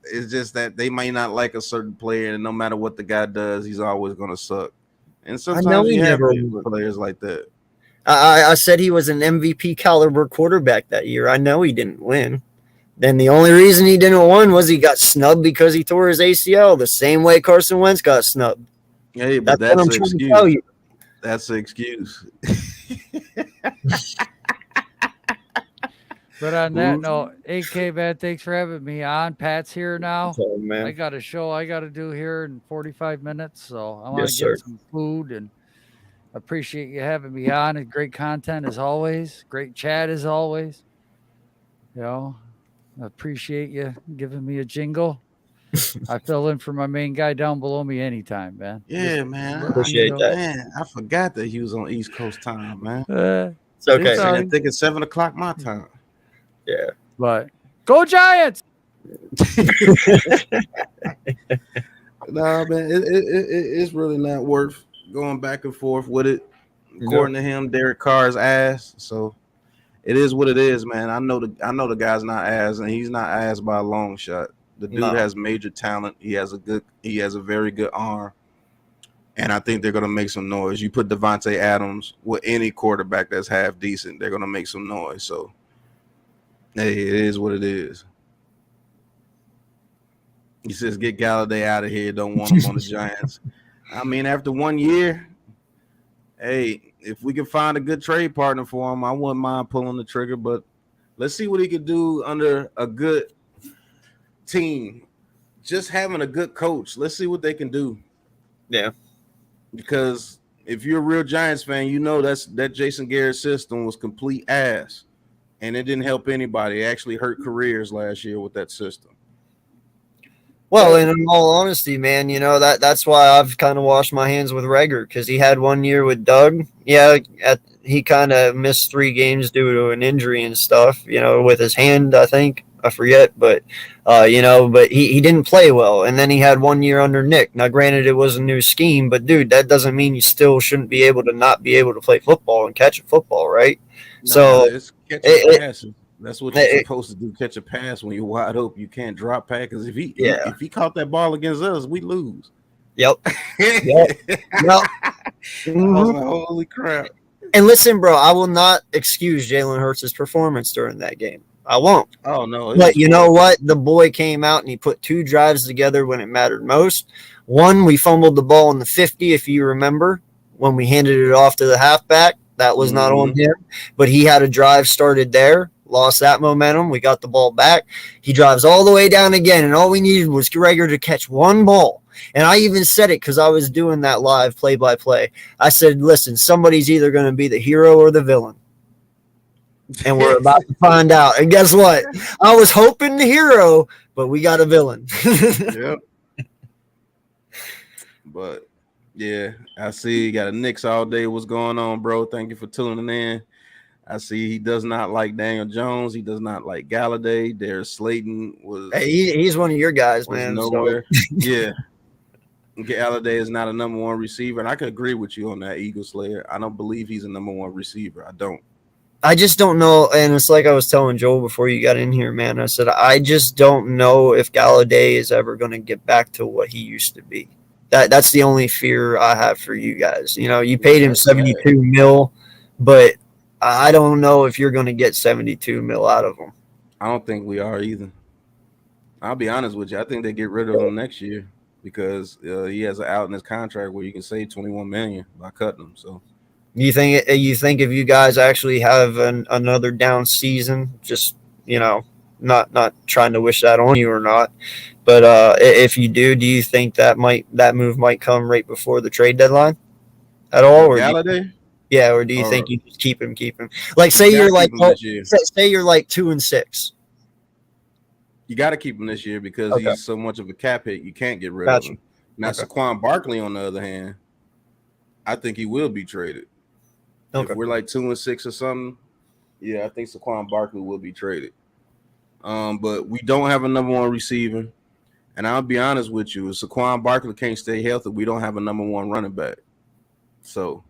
Speaker 3: it's just that they may not like a certain player, and no matter what the guy does, he's always gonna suck. And sometimes you have players like that.
Speaker 1: I said he was an MVP caliber quarterback that year. I know he didn't win. Then the only reason he didn't win was he got snubbed because he tore his ACL, the same way Carson Wentz got snubbed.
Speaker 3: Hey, but that's an excuse. That's an excuse.
Speaker 2: But on that note, AK, man, thanks for having me on. Pat's here now.
Speaker 1: Oh, man.
Speaker 2: I got a show I got to do here in 45 minutes, so I want to get some food, and appreciate you having me on. And great content as always. Great chat as always. You know, I appreciate you giving me a jingle. I fill in for my main guy down below me anytime, man.
Speaker 3: Yeah, man.
Speaker 1: Appreciate that.
Speaker 3: Man, I forgot that he was on East Coast time, man.
Speaker 1: It's okay.
Speaker 3: I think it's 7 o'clock my time.
Speaker 1: Yeah.
Speaker 2: But go Giants!
Speaker 3: Nah, man, it's really not worth going back and forth with it. According to him, Derek Carr's ass. So it is what it is, man. I know the guy's not ass, and he's not ass by a long shot. The dude has major talent. He has a very good arm. And I think they're gonna make some noise. You put Devontae Adams with any quarterback that's half decent, they're gonna make some noise. So hey, it is what it is. He says, get Galladay out of here. Don't want him on the Giants. I mean, after 1 year, hey, if we can find a good trade partner for him, I wouldn't mind pulling the trigger. But let's see what he could do under a good team. Just having a good coach. Let's see what they can do.
Speaker 1: Yeah.
Speaker 3: Because if you're a real Giants fan, you know that Jason Garrett system was complete ass. And it didn't help anybody. It actually hurt careers last year with that system.
Speaker 1: Well, and in all honesty, man, you know, that's why I've kind of washed my hands with Reagor, because he had 1 year with Doug. Yeah, he kind of missed 3 games due to an injury and stuff, you know, with his hand, I think. I forget, but, you know, but he didn't play well. And then he had 1 year under Nick. Now, granted, it was a new scheme, but, dude, that doesn't mean you still shouldn't be able to not be able to play football and catch a football, right?
Speaker 3: No,
Speaker 1: so
Speaker 3: it's catching passes. That's what you're supposed to do. Catch a pass when you're wide open. You can't drop pass, because if he caught that ball against us, we lose.
Speaker 1: Yep.
Speaker 3: I was like, holy crap.
Speaker 1: And listen, bro, I will not excuse Jalen Hurts' performance during that game. I won't.
Speaker 3: Oh, no.
Speaker 1: But you know what? The boy came out and he put 2 drives together when it mattered most. One, we fumbled the ball in the 50, if you remember, when we handed it off to the halfback. That was not on him. But he had a drive started there. Lost that momentum. We got the ball back. He drives all the way down again, and all we needed was Reagor to catch one ball. And I even said it because I was doing that live play-by-play. I said, listen, somebody's either going to be the hero or the villain. And we're about to find out. And guess what? I was hoping the hero, but we got a villain.
Speaker 3: Yep. But, yeah, I see you got a Knicks all day. What's going on, bro? Thank you for tuning in. I see he does not like Daniel Jones. He does not like Galladay. Darius Slayton was.
Speaker 1: Hey, he's one of your guys, man.
Speaker 3: Nowhere.
Speaker 1: So.
Speaker 3: Yeah. Galladay is not a number one receiver, and I could agree with you on that, Eagle Slayer. I don't believe he's a number one receiver. I don't.
Speaker 1: I just don't know, and it's like I was telling Joel before you got in here, man. I said I just don't know if Galladay is ever going to get back to what he used to be. That's the only fear I have for you guys. You know, you paid him 72 mil, but I don't know if you're going to get 72 mil out of him.
Speaker 3: I don't think we are either. I'll be honest with you. I think they get rid of him next year because he has an out in his contract where you can save $21 million by cutting him. So.
Speaker 1: You think if you guys actually have another down season, just not trying to wish that on you or not, but if you do you think that move might come right before the trade deadline at all, or
Speaker 3: Galladay?
Speaker 1: Or do you think you just keep him? Like say you're like 2-6.
Speaker 3: You got to keep him this year because he's so much of a cap hit. You can't get rid of him. Now Saquon Barkley, on the other hand, I think he will be traded. If we're like 2-6 or something, I think Saquon Barkley will be traded. But we don't have a number one receiver. And I'll be honest with you, if Saquon Barkley can't stay healthy, we don't have a number one running back. So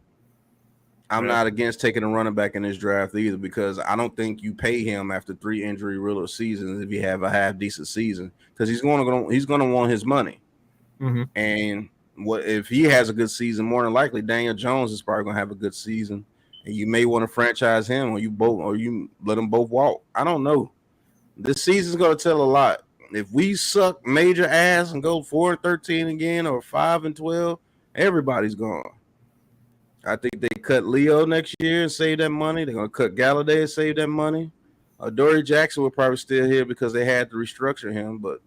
Speaker 3: I'm not against taking a running back in this draft either, because I don't think you pay him after 3 injury riddled seasons if you have a half decent season, because he's going to want his money.
Speaker 1: Mm-hmm.
Speaker 3: And what if he has a good season? More than likely, Daniel Jones is probably going to have a good season. And you may want to franchise him, or you let them both walk. I don't know. This season's going to tell a lot. If we suck major ass and go 4-13 again, or 5-12, everybody's gone. I think they cut Leo next year and save that money. They're going to cut Galladay and save that money. Dory Jackson will probably still here because they had to restructure him, but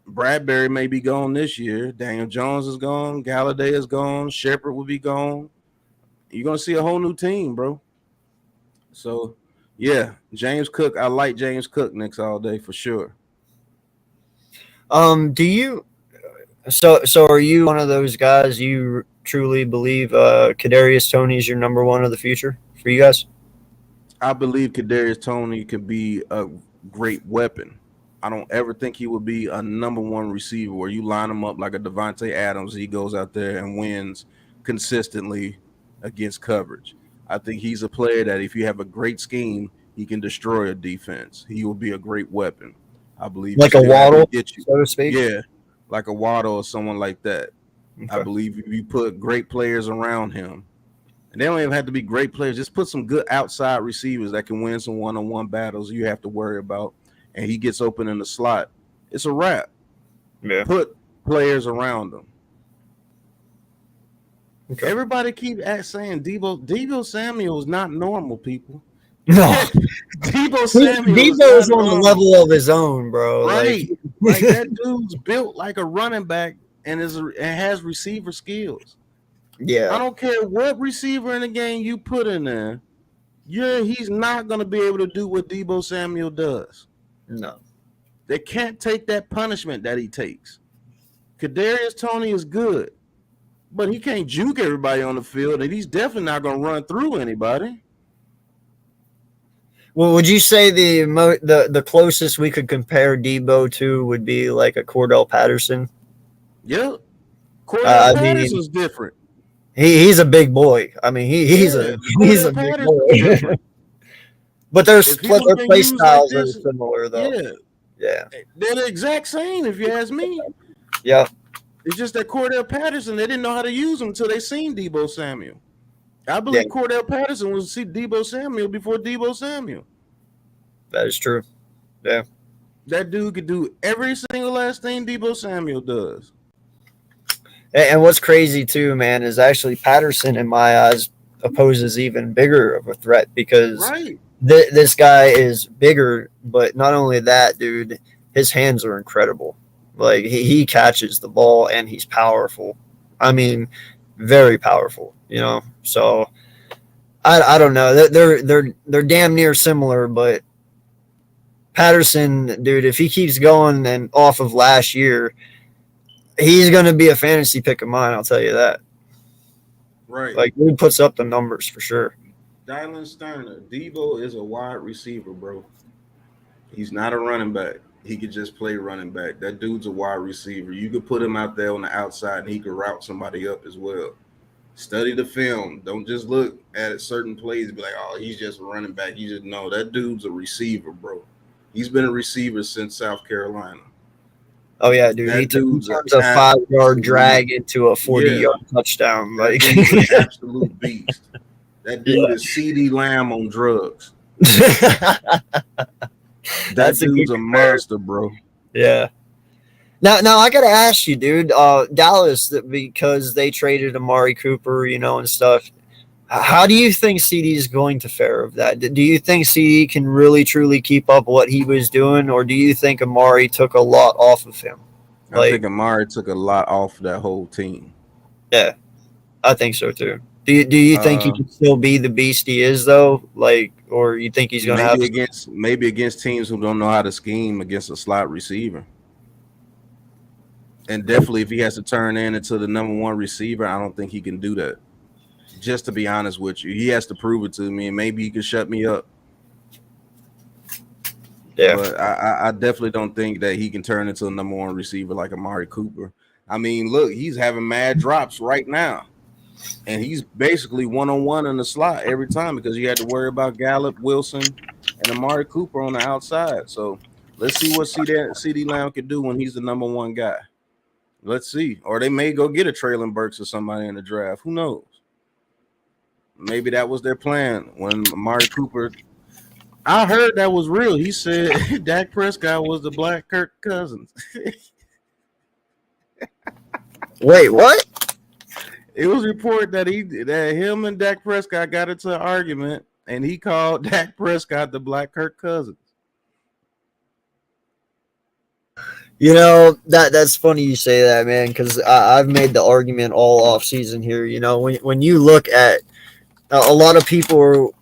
Speaker 3: Bradbury may be gone this year. Daniel Jones is gone. Galladay is gone. Shepard will be gone. You're going to see a whole new team, bro. So, James Cook. I like James Cook next all day for sure.
Speaker 1: Do you so are you one of those guys you truly believe Kadarius Toney is your number one of the future for you guys?
Speaker 3: I believe Kadarius Toney could be a great weapon. I don't ever think he would be a number one receiver where you line him up like a Devontae Adams. He goes out there and wins consistently against coverage. I think he's a player that if you have a great scheme, he can destroy a defense. He will be a great weapon. I believe
Speaker 1: like a Waddle, so to speak.
Speaker 3: Yeah, like a Waddle or someone like that. Okay. I believe if you put great players around him, and they don't even have to be great players, just put some good outside receivers that can win some one-on-one battles you have to worry about, and he gets open in the slot, it's a wrap.
Speaker 1: Yeah.
Speaker 3: Put players around him.
Speaker 1: Okay.
Speaker 3: Everybody keep saying Deebo Samuel is not normal, people.
Speaker 1: No.
Speaker 3: Deebo Samuel
Speaker 1: is on the level of his own, bro.
Speaker 3: Right. Like that dude's built like a running back and has receiver skills.
Speaker 1: Yeah.
Speaker 3: I don't care what receiver in the game you put in there. He's not going to be able to do what Deebo Samuel does.
Speaker 1: No.
Speaker 3: They can't take that punishment that he takes. Kadarius Toney is good, but he can't juke everybody on the field, and he's definitely not going to run through anybody.
Speaker 1: Well, would you say the closest we could compare Deebo to would be like a Cordell Patterson?
Speaker 3: Yeah. Cordell Patterson's different.
Speaker 1: He's a big boy. I mean, he's a big boy. But their play styles are similar, though. Yeah.
Speaker 3: They're the exact same, if you ask me.
Speaker 1: Yeah.
Speaker 3: It's just that Cordell Patterson, they didn't know how to use him until they seen Deebo Samuel. I believe Cordell Patterson was see Deebo Samuel before Deebo Samuel.
Speaker 1: That is true. Yeah.
Speaker 3: That dude could do every single last thing Deebo Samuel does.
Speaker 1: And what's crazy too, man, is actually Patterson, in my eyes, poses even bigger of a threat because this guy is bigger. But not only that, dude, his hands are incredible. Like he catches the ball and he's powerful. I mean, very powerful. You know, so I don't know. They're damn near similar, but Patterson, dude, if he keeps going and off of last year, he's going to be a fantasy pick of mine. I'll tell you that.
Speaker 3: Right.
Speaker 1: Like he puts up the numbers for sure.
Speaker 3: Dylan Sterner, Deebo is a wide receiver, bro. He's not a running back. he could just play running back. That dude's a wide receiver. You could put him out there on the outside and he could route somebody up as well. Study the film. Don't just look at certain plays and be like, oh, he's just a running back. You just know that dude's a receiver, bro. He's been a receiver since South Carolina.
Speaker 1: Oh yeah, dude. He turns a 5-yard drag into a 40-yard touchdown.
Speaker 3: That dude's an absolute beast. That dude is CD Lamb on drugs. That dude's a monster, bro.
Speaker 1: Yeah. Now I gotta ask you, dude. Dallas, because they traded Amari Cooper, and stuff. How do you think CD is going to fare of that? Do you think CD can really truly keep up what he was doing, or do you think Amari took a lot off of him?
Speaker 3: I think Amari took a lot off that whole team.
Speaker 1: Yeah, I think so too. Do you think he can still be the beast he is though? Or you think he's going to have
Speaker 3: maybe against teams who don't know how to scheme against a slot receiver? And definitely, if he has to turn into the number one receiver, I don't think he can do that. Just to be honest with you, he has to prove it to me, and maybe he can shut me up.
Speaker 1: Yeah,
Speaker 3: but I definitely don't think that he can turn into a number one receiver like Amari Cooper. I mean, look, he's having mad drops right now, and he's basically one-on-one in the slot every time because you had to worry about Gallup, Wilson, and Amari Cooper on the outside. So let's see what CD Lamb can do when he's the number one guy. Let's see. Or they may go get a Traylon Burks or somebody in the draft. Who knows? Maybe that was their plan when Amari Cooper. I heard that was real. He said Dak Prescott was the black Kirk Cousins.
Speaker 1: Wait, what?
Speaker 3: It was reported that him and Dak Prescott got into an argument, and he called Dak Prescott the black Kirk Cousins.
Speaker 1: That's funny you say that, man, because I've made the argument all off season here. When you look at a lot of people,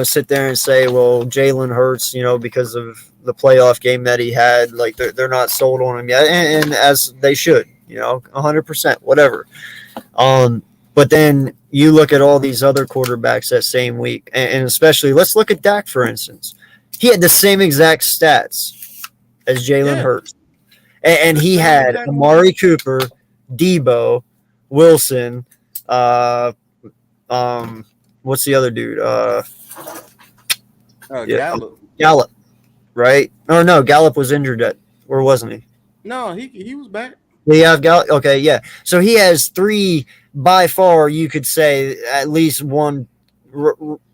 Speaker 1: sit there and say, well, Jalen Hurts, because of the playoff game that he had, like they're not sold on him yet, and as they should, 100%, whatever. But then you look at all these other quarterbacks that same week, and especially let's look at Dak, for instance. He had the same exact stats as Jalen Hurts. And he had Amari Cooper, Debo, Wilson, what's the other dude? Gallup, right? Oh no, Gallup was injured or wasn't he?
Speaker 3: No, he was back.
Speaker 1: We have Gallup. Okay, yeah. So he has three, by far, you could say at least one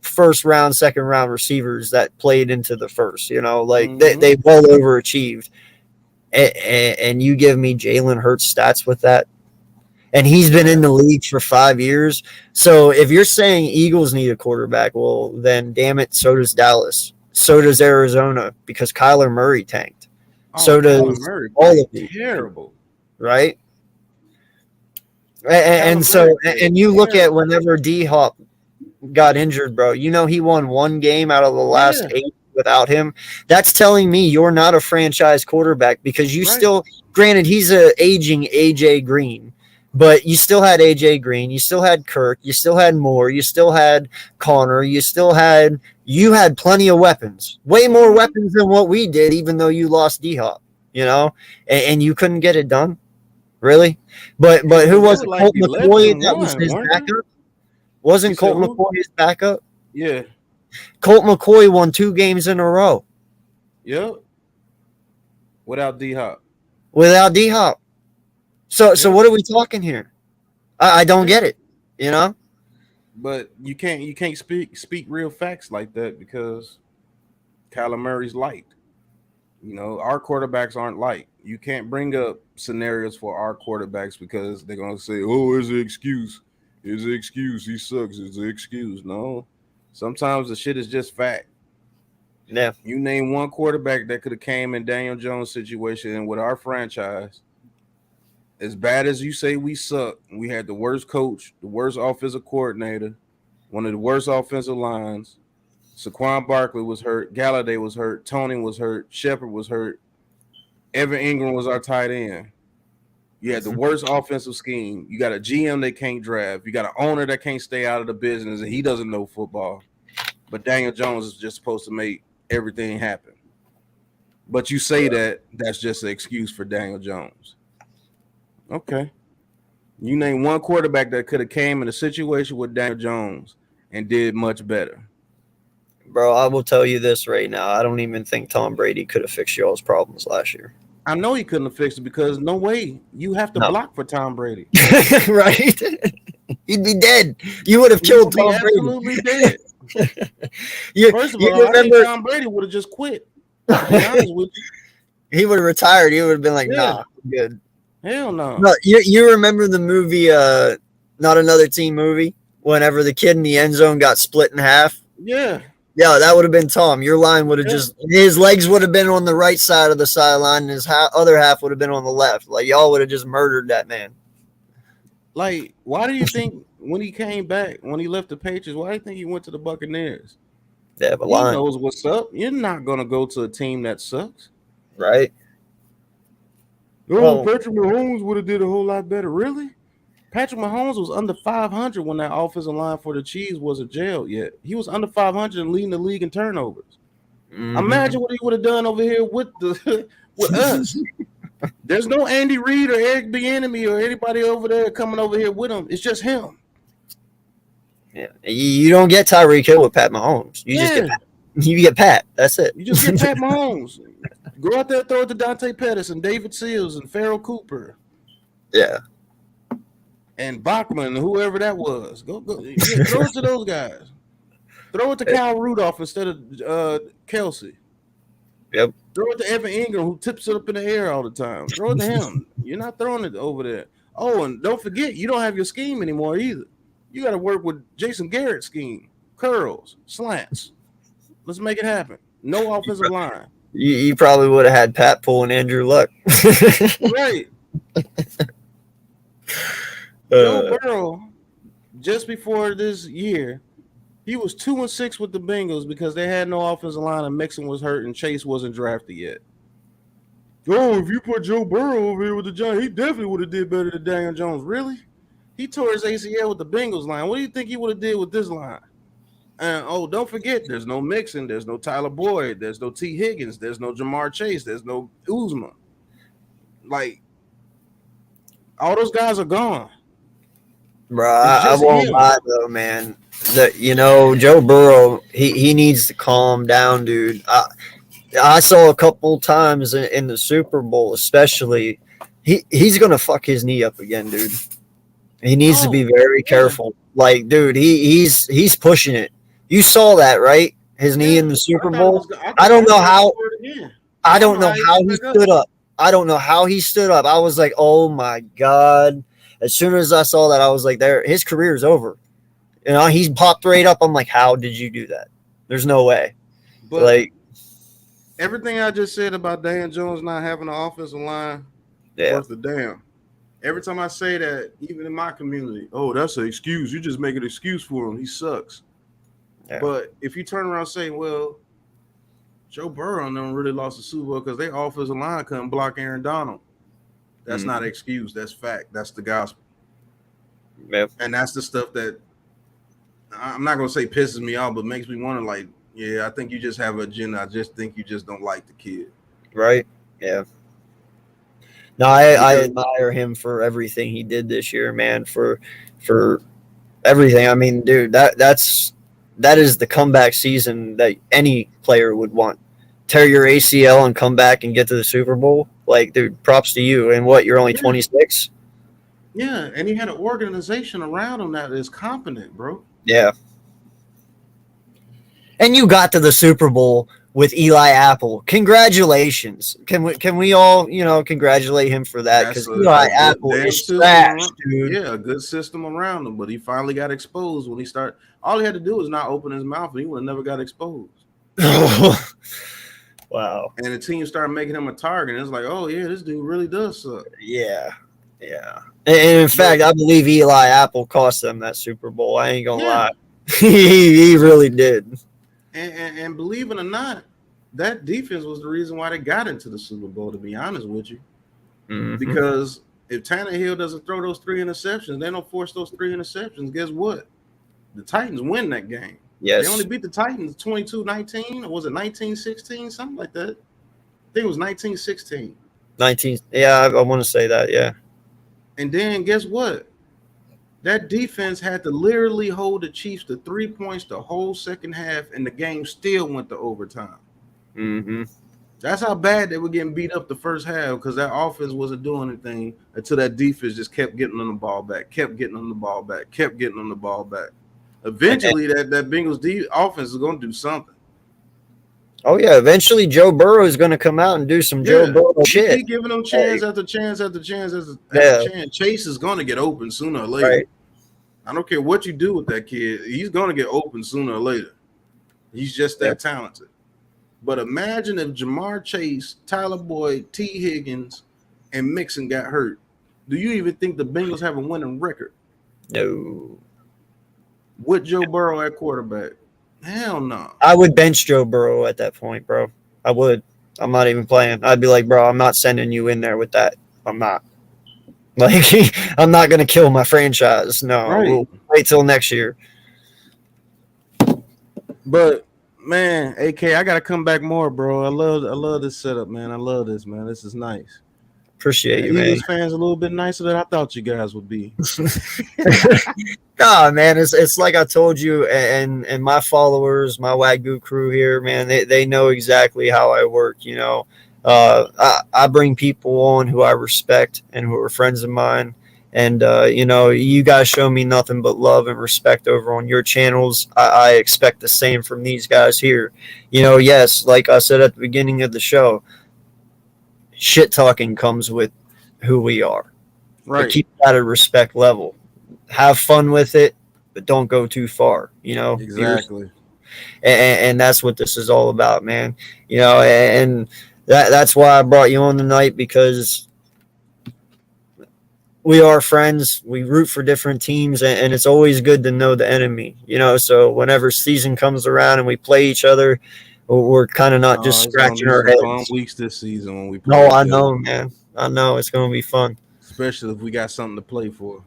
Speaker 1: first round, second round receivers that played into the first. They well overachieved. And you give me Jalen Hurts stats with that, and he's been in the league for 5 years. So if you're saying Eagles need a quarterback, well, then damn it, so does Dallas, so does Arizona, because Kyler Murray tanked. So does all of them.
Speaker 3: Terrible,
Speaker 1: right? And so you look at whenever D-Hop got injured, bro. He won one game out of the last 8. Without him, that's telling me you're not a franchise quarterback, because you still, granted, he's a aging AJ Green, but you still had AJ Green, you still had Kirk, you still had Moore, you still had Connor, you had plenty of weapons, way more weapons than what we did, even though you lost D-Hop, and you couldn't get it done, really. But who was it? Colt McCoy that was his backup? Wasn't Colt McCoy his backup?
Speaker 3: Yeah.
Speaker 1: Colt McCoy won 2 games in a row.
Speaker 3: Yep. Without D-Hop.
Speaker 1: So what are we talking here? I don't get it,
Speaker 3: But you can't speak real facts like that, because Kyler Murray's light. Our quarterbacks aren't light. You can't bring up scenarios for our quarterbacks because they're gonna say, "Oh, it's an excuse. It's an excuse. He sucks. It's an excuse." No. Sometimes the shit is just fact.
Speaker 1: Yeah.
Speaker 3: You name one quarterback that could have came in Daniel Jones' situation and with our franchise, as bad as you say we suck, we had the worst coach, the worst offensive coordinator, one of the worst offensive lines. Saquon Barkley was hurt. Galladay was hurt. Tony was hurt. Shepard was hurt. Evan Ingram was our tight end. You had the worst offensive scheme. You got a GM that can't draft. You got an owner that can't stay out of the business, and he doesn't know football. But Daniel Jones is just supposed to make everything happen. But you say that's just an excuse for Daniel Jones. Okay. You name one quarterback that could have came in a situation with Daniel Jones and did much better.
Speaker 1: Bro, I will tell you this right now. I don't even think Tom Brady could have fixed y'all's problems last year.
Speaker 3: I know he couldn't have fixed it because no way. You have to block for Tom Brady.
Speaker 1: Right? He'd be dead. You would have killed Tom Brady.
Speaker 3: Absolutely dead. First of all, I think Tom Brady would have just quit. To be honest with you.
Speaker 1: He would have retired. He would have been like, nah, I'm good.
Speaker 3: Hell no.
Speaker 1: No, you remember the movie, Not Another Team movie? Whenever the kid in the end zone got split in half?
Speaker 3: Yeah.
Speaker 1: Yeah, that would have been Tom. Your line would have his legs would have been on the right side of the sideline, and his other half would have been on the left. Like, y'all would have just murdered that man.
Speaker 3: Like, why do you think when he came back, when he left the Patriots, why do you think he went to the Buccaneers?
Speaker 1: They have a
Speaker 3: line. He knows what's up. You're not going to go to a team that sucks.
Speaker 1: Right.
Speaker 3: Oh, Patrick Mahomes would have did a whole lot better. Really? Patrick Mahomes was under 500 when that offensive line for the Chiefs wasn't jailed yet. He was under 500 and leading the league in turnovers. Imagine what he would have done over here with us. There's no Andy Reid or Eric Bieniemy or anybody over there coming over here with him. It's just him.
Speaker 1: Yeah, you don't get Tyreek Hill with Pat Mahomes. You get Pat. That's it.
Speaker 3: You just get Pat Mahomes. Go out there, throw it to Dante Pettis and David Seals and Farrell Cooper.
Speaker 1: Yeah.
Speaker 3: And Bachman, whoever that was. Go throw it to those guys. Throw it to Kyle Rudolph instead of Kelsey.
Speaker 1: Yep.
Speaker 3: Throw it to Evan Ingram, who tips it up in the air all the time. Throw it to him. You're not throwing it over there. Oh, and don't forget, you don't have your scheme anymore either. You got to work with Jason Garrett's scheme. Curls, slants. Let's make it happen. No offensive line.
Speaker 1: You probably would have had Pat pulling Andrew Luck.
Speaker 3: Right. Joe Burrow, just before this year, he was 2-6 with the Bengals because they had no offensive line and Mixon was hurt and Chase wasn't drafted yet. Oh, if you put Joe Burrow over here with the Giants, he definitely would have did better than Daniel Jones. Really? He tore his ACL with the Bengals line. What do you think he would have did with this line? And don't forget, there's no Mixon, there's no Tyler Boyd, there's no T. Higgins, there's no Jamar Chase, there's no Uzma. Like, all those guys are gone.
Speaker 1: Bro, I won't lie though, man. Joe Burrow, he needs to calm down, dude. I saw a couple times in the Super Bowl, especially. He's gonna fuck his knee up again, dude. He needs to be very careful. Like, dude, he's pushing it. You saw that, right? His knee in the Super Bowl. I don't know how he stood up. I don't know how he stood up. I was like, oh my God. As soon as I saw that, I was like, his career is over. He's popped right up. I'm like, how did you do that? There's no way.
Speaker 3: But like, everything I just said about Dan Jones not having an offensive line, worth the damn. Every time I say that, even in my community, oh, that's an excuse. You just make an excuse for him. He sucks. Yeah. But if you turn around and say, well, Joe Burrow never really lost the Super Bowl because their offensive line couldn't block Aaron Donald. That's not an excuse. That's fact. That's the gospel.
Speaker 1: Yep.
Speaker 3: And that's the stuff that I'm not going to say pisses me off, but makes me wonder, like, yeah, I think you just have an agenda. I just think you just don't like the kid.
Speaker 1: Right. Yeah. No, I admire him for everything he did this year, man, for everything. I mean, dude, that is the comeback season that any player would want. Tear your ACL and come back and get to the Super Bowl. Like, dude, props to you. And what, you're only 26?
Speaker 3: Yeah, and he had an organization around him that is competent, bro.
Speaker 1: Yeah. And you got to the Super Bowl with Eli Apple. Congratulations. Can we all, congratulate him for that? Because Eli Apple is trash, dude.
Speaker 3: Yeah, a good system around him, but he finally got exposed when he started. All he had to do was not open his mouth, and he would have never got exposed.
Speaker 1: Wow.
Speaker 3: And the team started making him a target. And it's like, oh, yeah, this dude really does suck.
Speaker 1: Yeah. Yeah. And in fact, I believe Eli Apple cost them that Super Bowl. I ain't going to lie. He really did.
Speaker 3: And believe it or not, that defense was the reason why they got into the Super Bowl, to be honest with you. Mm-hmm. Because if Tannehill doesn't throw those 3 interceptions, they don't force those 3 interceptions, guess what? The Titans win that game.
Speaker 1: Yes.
Speaker 3: They only beat the Titans 22-19, or was it 19-16, something like that. think it was 1916.
Speaker 1: 19. Yeah, I want to say that. Yeah.
Speaker 3: And then guess what? That defense had to literally hold the Chiefs to 3 points the whole second half, and the game still went to overtime.
Speaker 1: Mm-hmm.
Speaker 3: That's how bad they were getting beat up the first half, because that offense wasn't doing anything until that defense just kept getting them the ball back, kept getting them the ball back, kept getting them the ball back. Eventually, that Bengals offense is going to do something.
Speaker 1: Oh yeah, eventually Joe Burrow is going to come out and do some Joe Burrow shit.
Speaker 3: Keep giving them chance after chance after chance after chance. Chase is going to get open sooner or later.
Speaker 1: Right.
Speaker 3: I don't care what you do with that kid. He's going to get open sooner or later. He's just that talented. But imagine if Jamar Chase, Tyler Boyd, T. Higgins, and Mixon got hurt. Do you even think the Bengals have a winning record?
Speaker 1: No.
Speaker 3: With Joe Burrow at quarterback? Hell no.
Speaker 1: I would bench Joe Burrow at that point, bro. I would. I'm not even playing. I'd be like, bro, I'm not sending you in there with that. I'm not. Like, I'm not going to kill my franchise. No.
Speaker 3: Right.
Speaker 1: We'll wait till next year.
Speaker 3: But, man, AK, I got to come back more, bro. I love this setup, man. I love this, man. This is nice.
Speaker 1: Appreciate you, man.
Speaker 3: Eagles fans a little bit nicer than I thought you guys would be.
Speaker 1: Nah, man, it's like I told you, and my followers, my Wagyu crew here, man, they know exactly how I work. You know, I bring people on who I respect and who are friends of mine, and you know, you guys show me nothing but love and respect over on your channels. I expect the same from these guys here. You know, yes, like I said at the beginning of the show, shit talking comes with who we are.
Speaker 3: Right.
Speaker 1: But keep that at a respect level. Have fun with it, but don't go too far, you know.
Speaker 3: Exactly.
Speaker 1: And that's what this is all about, man. You know, and that's why I brought you on tonight, because we are friends. We root for different teams, and it's always good to know the enemy, you know. So whenever season comes around and we play each other, we're kind of not just scratching our heads.
Speaker 3: Fun weeks this season when we play.
Speaker 1: No, I know, man. I know it's going to be fun,
Speaker 3: especially if we got something to play for.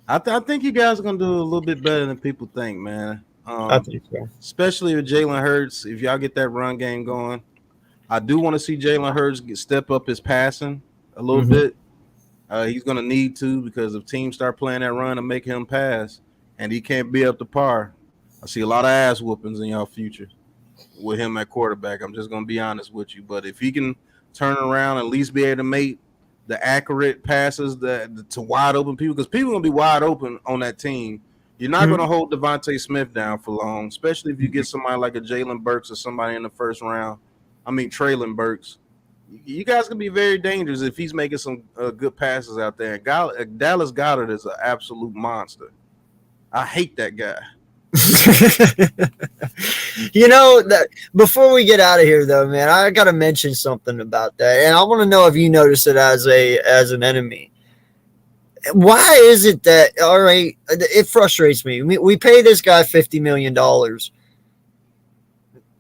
Speaker 3: I think you guys are going to do a little bit better than people think, man.
Speaker 1: I think so.
Speaker 3: Especially with Jalen Hurts, if y'all get that run game going. I do want to see Jalen Hurts step up his passing a little bit. He's going to need to, because if teams start playing that run and make him pass, and he can't be up to par, I see a lot of ass whoopings in y'all future with him at quarterback. I'm just going to be honest with you. But if he can turn around and at least be able to make the accurate passes to wide open people, because people are going to be wide open on that team. You're not going to hold Devontae Smith down for long, especially if you get somebody like a Jalen Burks or somebody in the first round. I mean, Traylon Burks. You guys can be very dangerous if he's making some good passes out there. And Dallas Goedert is an absolute monster. I hate that guy.
Speaker 1: You know, that before we get out of here, though, man, I got to mention something about that, and I want to know if you notice it as an enemy. Why is it that, all right, it frustrates me. We pay this guy $50 million.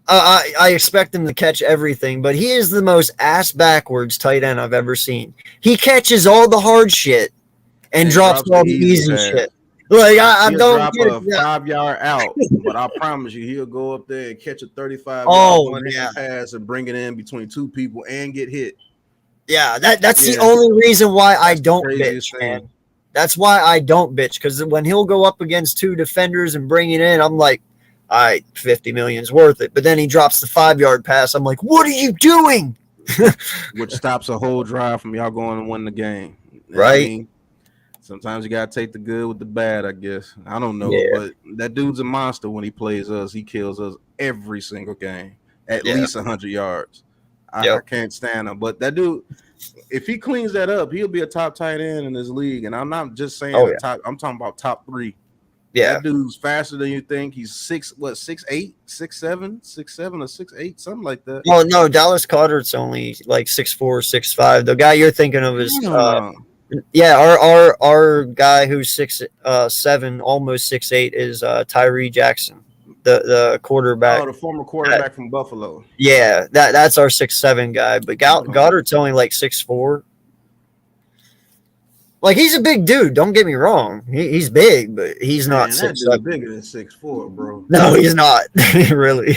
Speaker 1: I expect him to catch everything, but he is the most ass backwards tight end I've ever seen. He catches all the hard shit and drops all the easy shit. Like, I don't get
Speaker 3: a 5-yard out, but I promise you, he'll go up there and catch a 35-yard pass and bring it in between two people and get hit.
Speaker 1: Yeah, that's the only reason why I don't bitch, man. That's why I don't bitch, because when he'll go up against two defenders and bring it in, I'm like, all right, 50 million's worth it. But then he drops the 5-yard pass. I'm like, what are you doing?
Speaker 3: Which stops a whole drive from y'all going and win the game.
Speaker 1: Right.
Speaker 3: I mean, sometimes you got to take the good with the bad, I guess. I don't know.
Speaker 1: Yeah.
Speaker 3: But that dude's a monster when he plays us. He kills us every single game. At least 100 yards. I can't stand him. But that dude, if he cleans that up, he'll be a top tight end in this league. And I'm not just saying top. I'm talking about top 3.
Speaker 1: Yeah,
Speaker 3: that dude's faster than you think. He's 6'8", 6'7", 6'7", or 6'8", something like that.
Speaker 1: Well, no, Dallas Goedert's only like 6'4", 6'5". The guy you're thinking of is our guy who's 6'7", almost 6'8", is Tyree Jackson, the quarterback.
Speaker 3: Oh, the former quarterback from Buffalo.
Speaker 1: Yeah, that's our 6'7" guy. But Goedert's only like 6'4". Like, he's a big dude. Don't get me wrong. He's big, but he's not 6'7".
Speaker 3: Bigger than 6'4", bro.
Speaker 1: No, he's not. Really.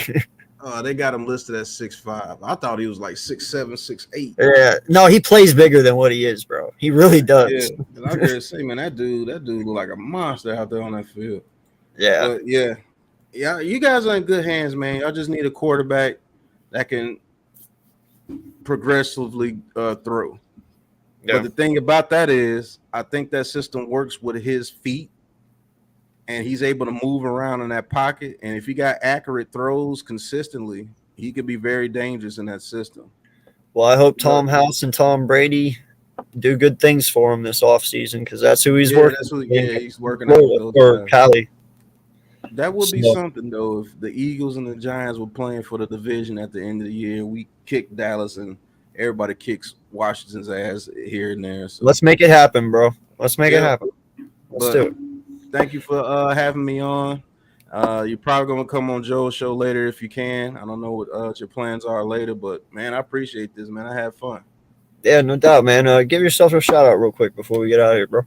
Speaker 3: They got him listed at 6'5". I thought he was like 6'7", 6'8".
Speaker 1: Yeah, no, he plays bigger than what he is, bro. He really does.
Speaker 3: Yeah, and I dare say, man, that dude look like a monster out there on that field.
Speaker 1: Yeah,
Speaker 3: but yeah, you guys are in good hands, man. Y'all just need a quarterback that can progressively throw. Yeah. But the thing about that is, I think that system works with his feet, and he's able to move around in that pocket. And if he got accurate throws consistently, he could be very dangerous in that system.
Speaker 1: Well, I hope Tom House and Tom Brady do good things for him this offseason, because that's who he's working with.
Speaker 3: He's working out with those
Speaker 1: or Cali.
Speaker 3: That would be something, though, if the Eagles and the Giants were playing for the division at the end of the year. We kick Dallas and everybody kicks Washington's ass here and there. So
Speaker 1: let's make it happen, bro. Let's make it happen. Let's do it.
Speaker 3: Thank you for having me on. You're probably going to come on Joe's show later if you can. I don't know what your plans are later, but, man, I appreciate this, man. I had fun.
Speaker 1: Yeah, no doubt, man. Give yourself a shout out real quick before we get out of here, bro.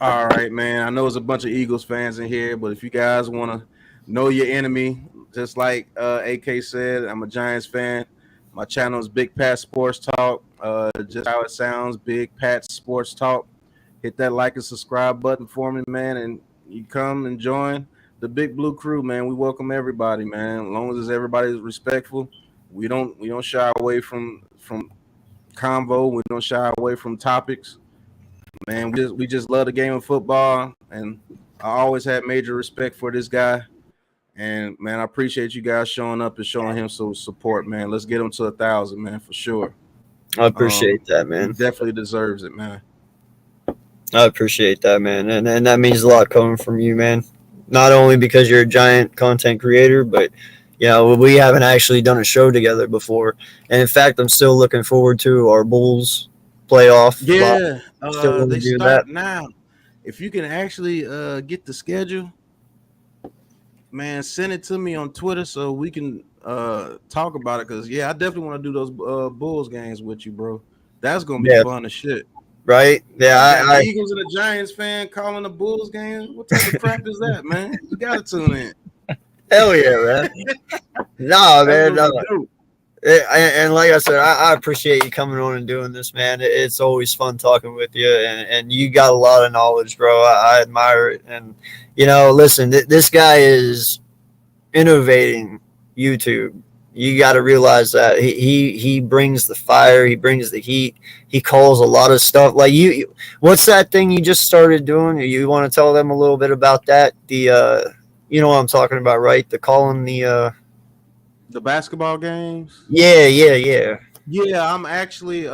Speaker 3: All right, man. I know there's a bunch of Eagles fans in here, but if you guys want to know your enemy, just like AK said, I'm a Giants fan. My channel is BigPatssports Talk. Just how it sounds, BigPatssports Talk. Hit that like and subscribe button for me, man, and you come and join the Big Blue Crew, man. We welcome everybody, man. As long as everybody's respectful, we don't shy away from convo. We don't shy away from topics. Man, we just love the game of football, and I always had major respect for this guy. And man, I appreciate you guys showing up and showing him some support, man. Let's get him to 1,000, man, for sure.
Speaker 1: I appreciate that, man.
Speaker 3: He definitely deserves it, man.
Speaker 1: I appreciate that, man, and that means a lot coming from you, man. Not only because you're a giant content creator, but we haven't actually done a show together before. And in fact, I'm still looking forward to our Bulls playoff.
Speaker 3: Yeah, they start now. If you can actually get the schedule, man, send it to me on Twitter so we can talk about it. Because I definitely want to do those Bulls games with you, bro. That's gonna be fun as shit.
Speaker 1: Right? Yeah,
Speaker 3: the Eagles and the Giants fan calling the Bulls game. What type of crap is that, man? You gotta tune in.
Speaker 1: Hell yeah, man. Nah, man. And like I said, I appreciate you coming on and doing this, man. It's always fun talking with you, and you got a lot of knowledge, bro. I admire it. And, listen, this guy is innovating YouTube. You got to realize that he brings the fire. He brings the heat. He calls a lot of stuff. Like what's that thing you just started doing? You want to tell them a little bit about that? The you know what I'm talking about, right? The calling the
Speaker 3: basketball games.
Speaker 1: Yeah.
Speaker 3: Yeah, I'm actually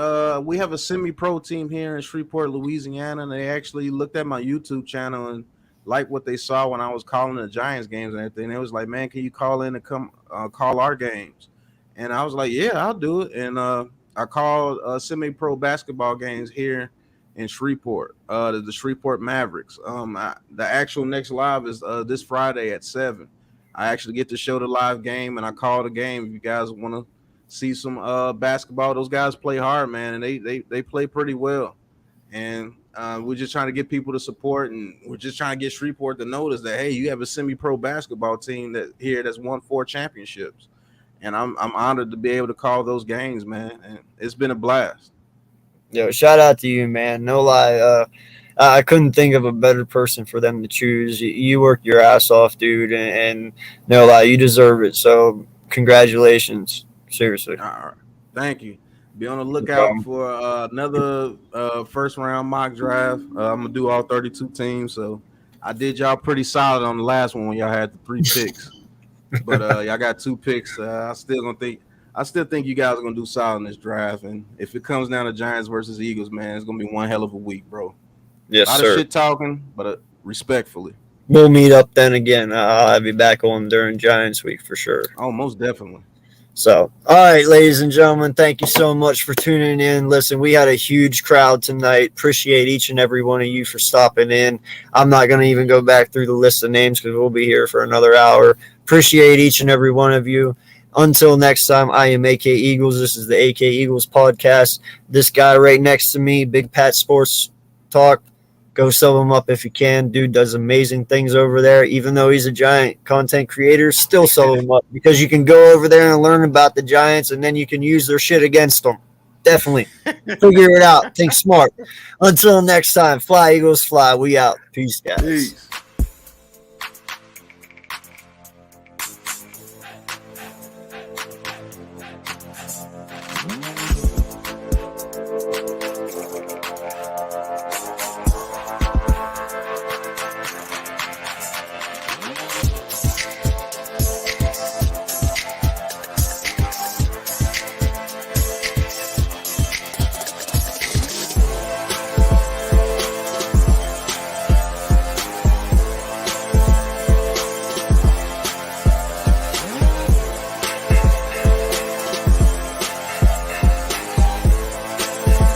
Speaker 3: we have a semi-pro team here in Shreveport, Louisiana, and they actually looked at my YouTube channel and liked what they saw when I was calling the Giants games and everything. It was like, man, can you call in and come call our games? And I was like, yeah, I'll do it. And I called semi-pro basketball games here in Shreveport, the Shreveport Mavericks. The actual next live is this Friday at 7. I actually get to show the live game, and I call the game. If you guys want to see some basketball, those guys play hard, man, and they play pretty well. And we're just trying to get people to support, and we're just trying to get Shreveport to notice that, hey, you have a semi-pro basketball team that's won 4 championships. And I'm honored to be able to call those games, man. And it's been a blast.
Speaker 1: Yo, shout out to you, man. No lie. I couldn't think of a better person for them to choose. You work your ass off, dude, and no lie, you deserve it. So congratulations. Seriously.
Speaker 3: All right. Thank you. Be on the lookout for another first-round mock draft. I'm going to do all 32 teams. So I did y'all pretty solid on the last one when y'all had the 3 picks. But y'all got 2 picks. I still think you guys are going to do solid in this draft. And if it comes down to Giants versus Eagles, man, it's going to be one hell of a week, bro.
Speaker 1: Yes,
Speaker 3: a lot
Speaker 1: sir.
Speaker 3: of shit talking, but respectfully.
Speaker 1: We'll meet up then again. I'll be back on during Giants week for sure.
Speaker 3: Oh, most definitely.
Speaker 1: So, all right, ladies and gentlemen, thank you so much for tuning in. Listen, we had a huge crowd tonight. Appreciate each and every one of you for stopping in. I'm not going to even go back through the list of names because we'll be here for another hour. Appreciate each and every one of you. Until next time, I am AK Eagles. This is the AK Eagles podcast. This guy right next to me, Big Pat Sports Talk. Go sub him up if you can. Dude does amazing things over there. Even though he's a Giant content creator, still sub him up because you can go over there and learn about the Giants, and then you can use their shit against them. Definitely. Figure it out. Think smart. Until next time, fly, Eagles, fly. We out. Peace, guys.
Speaker 3: Peace.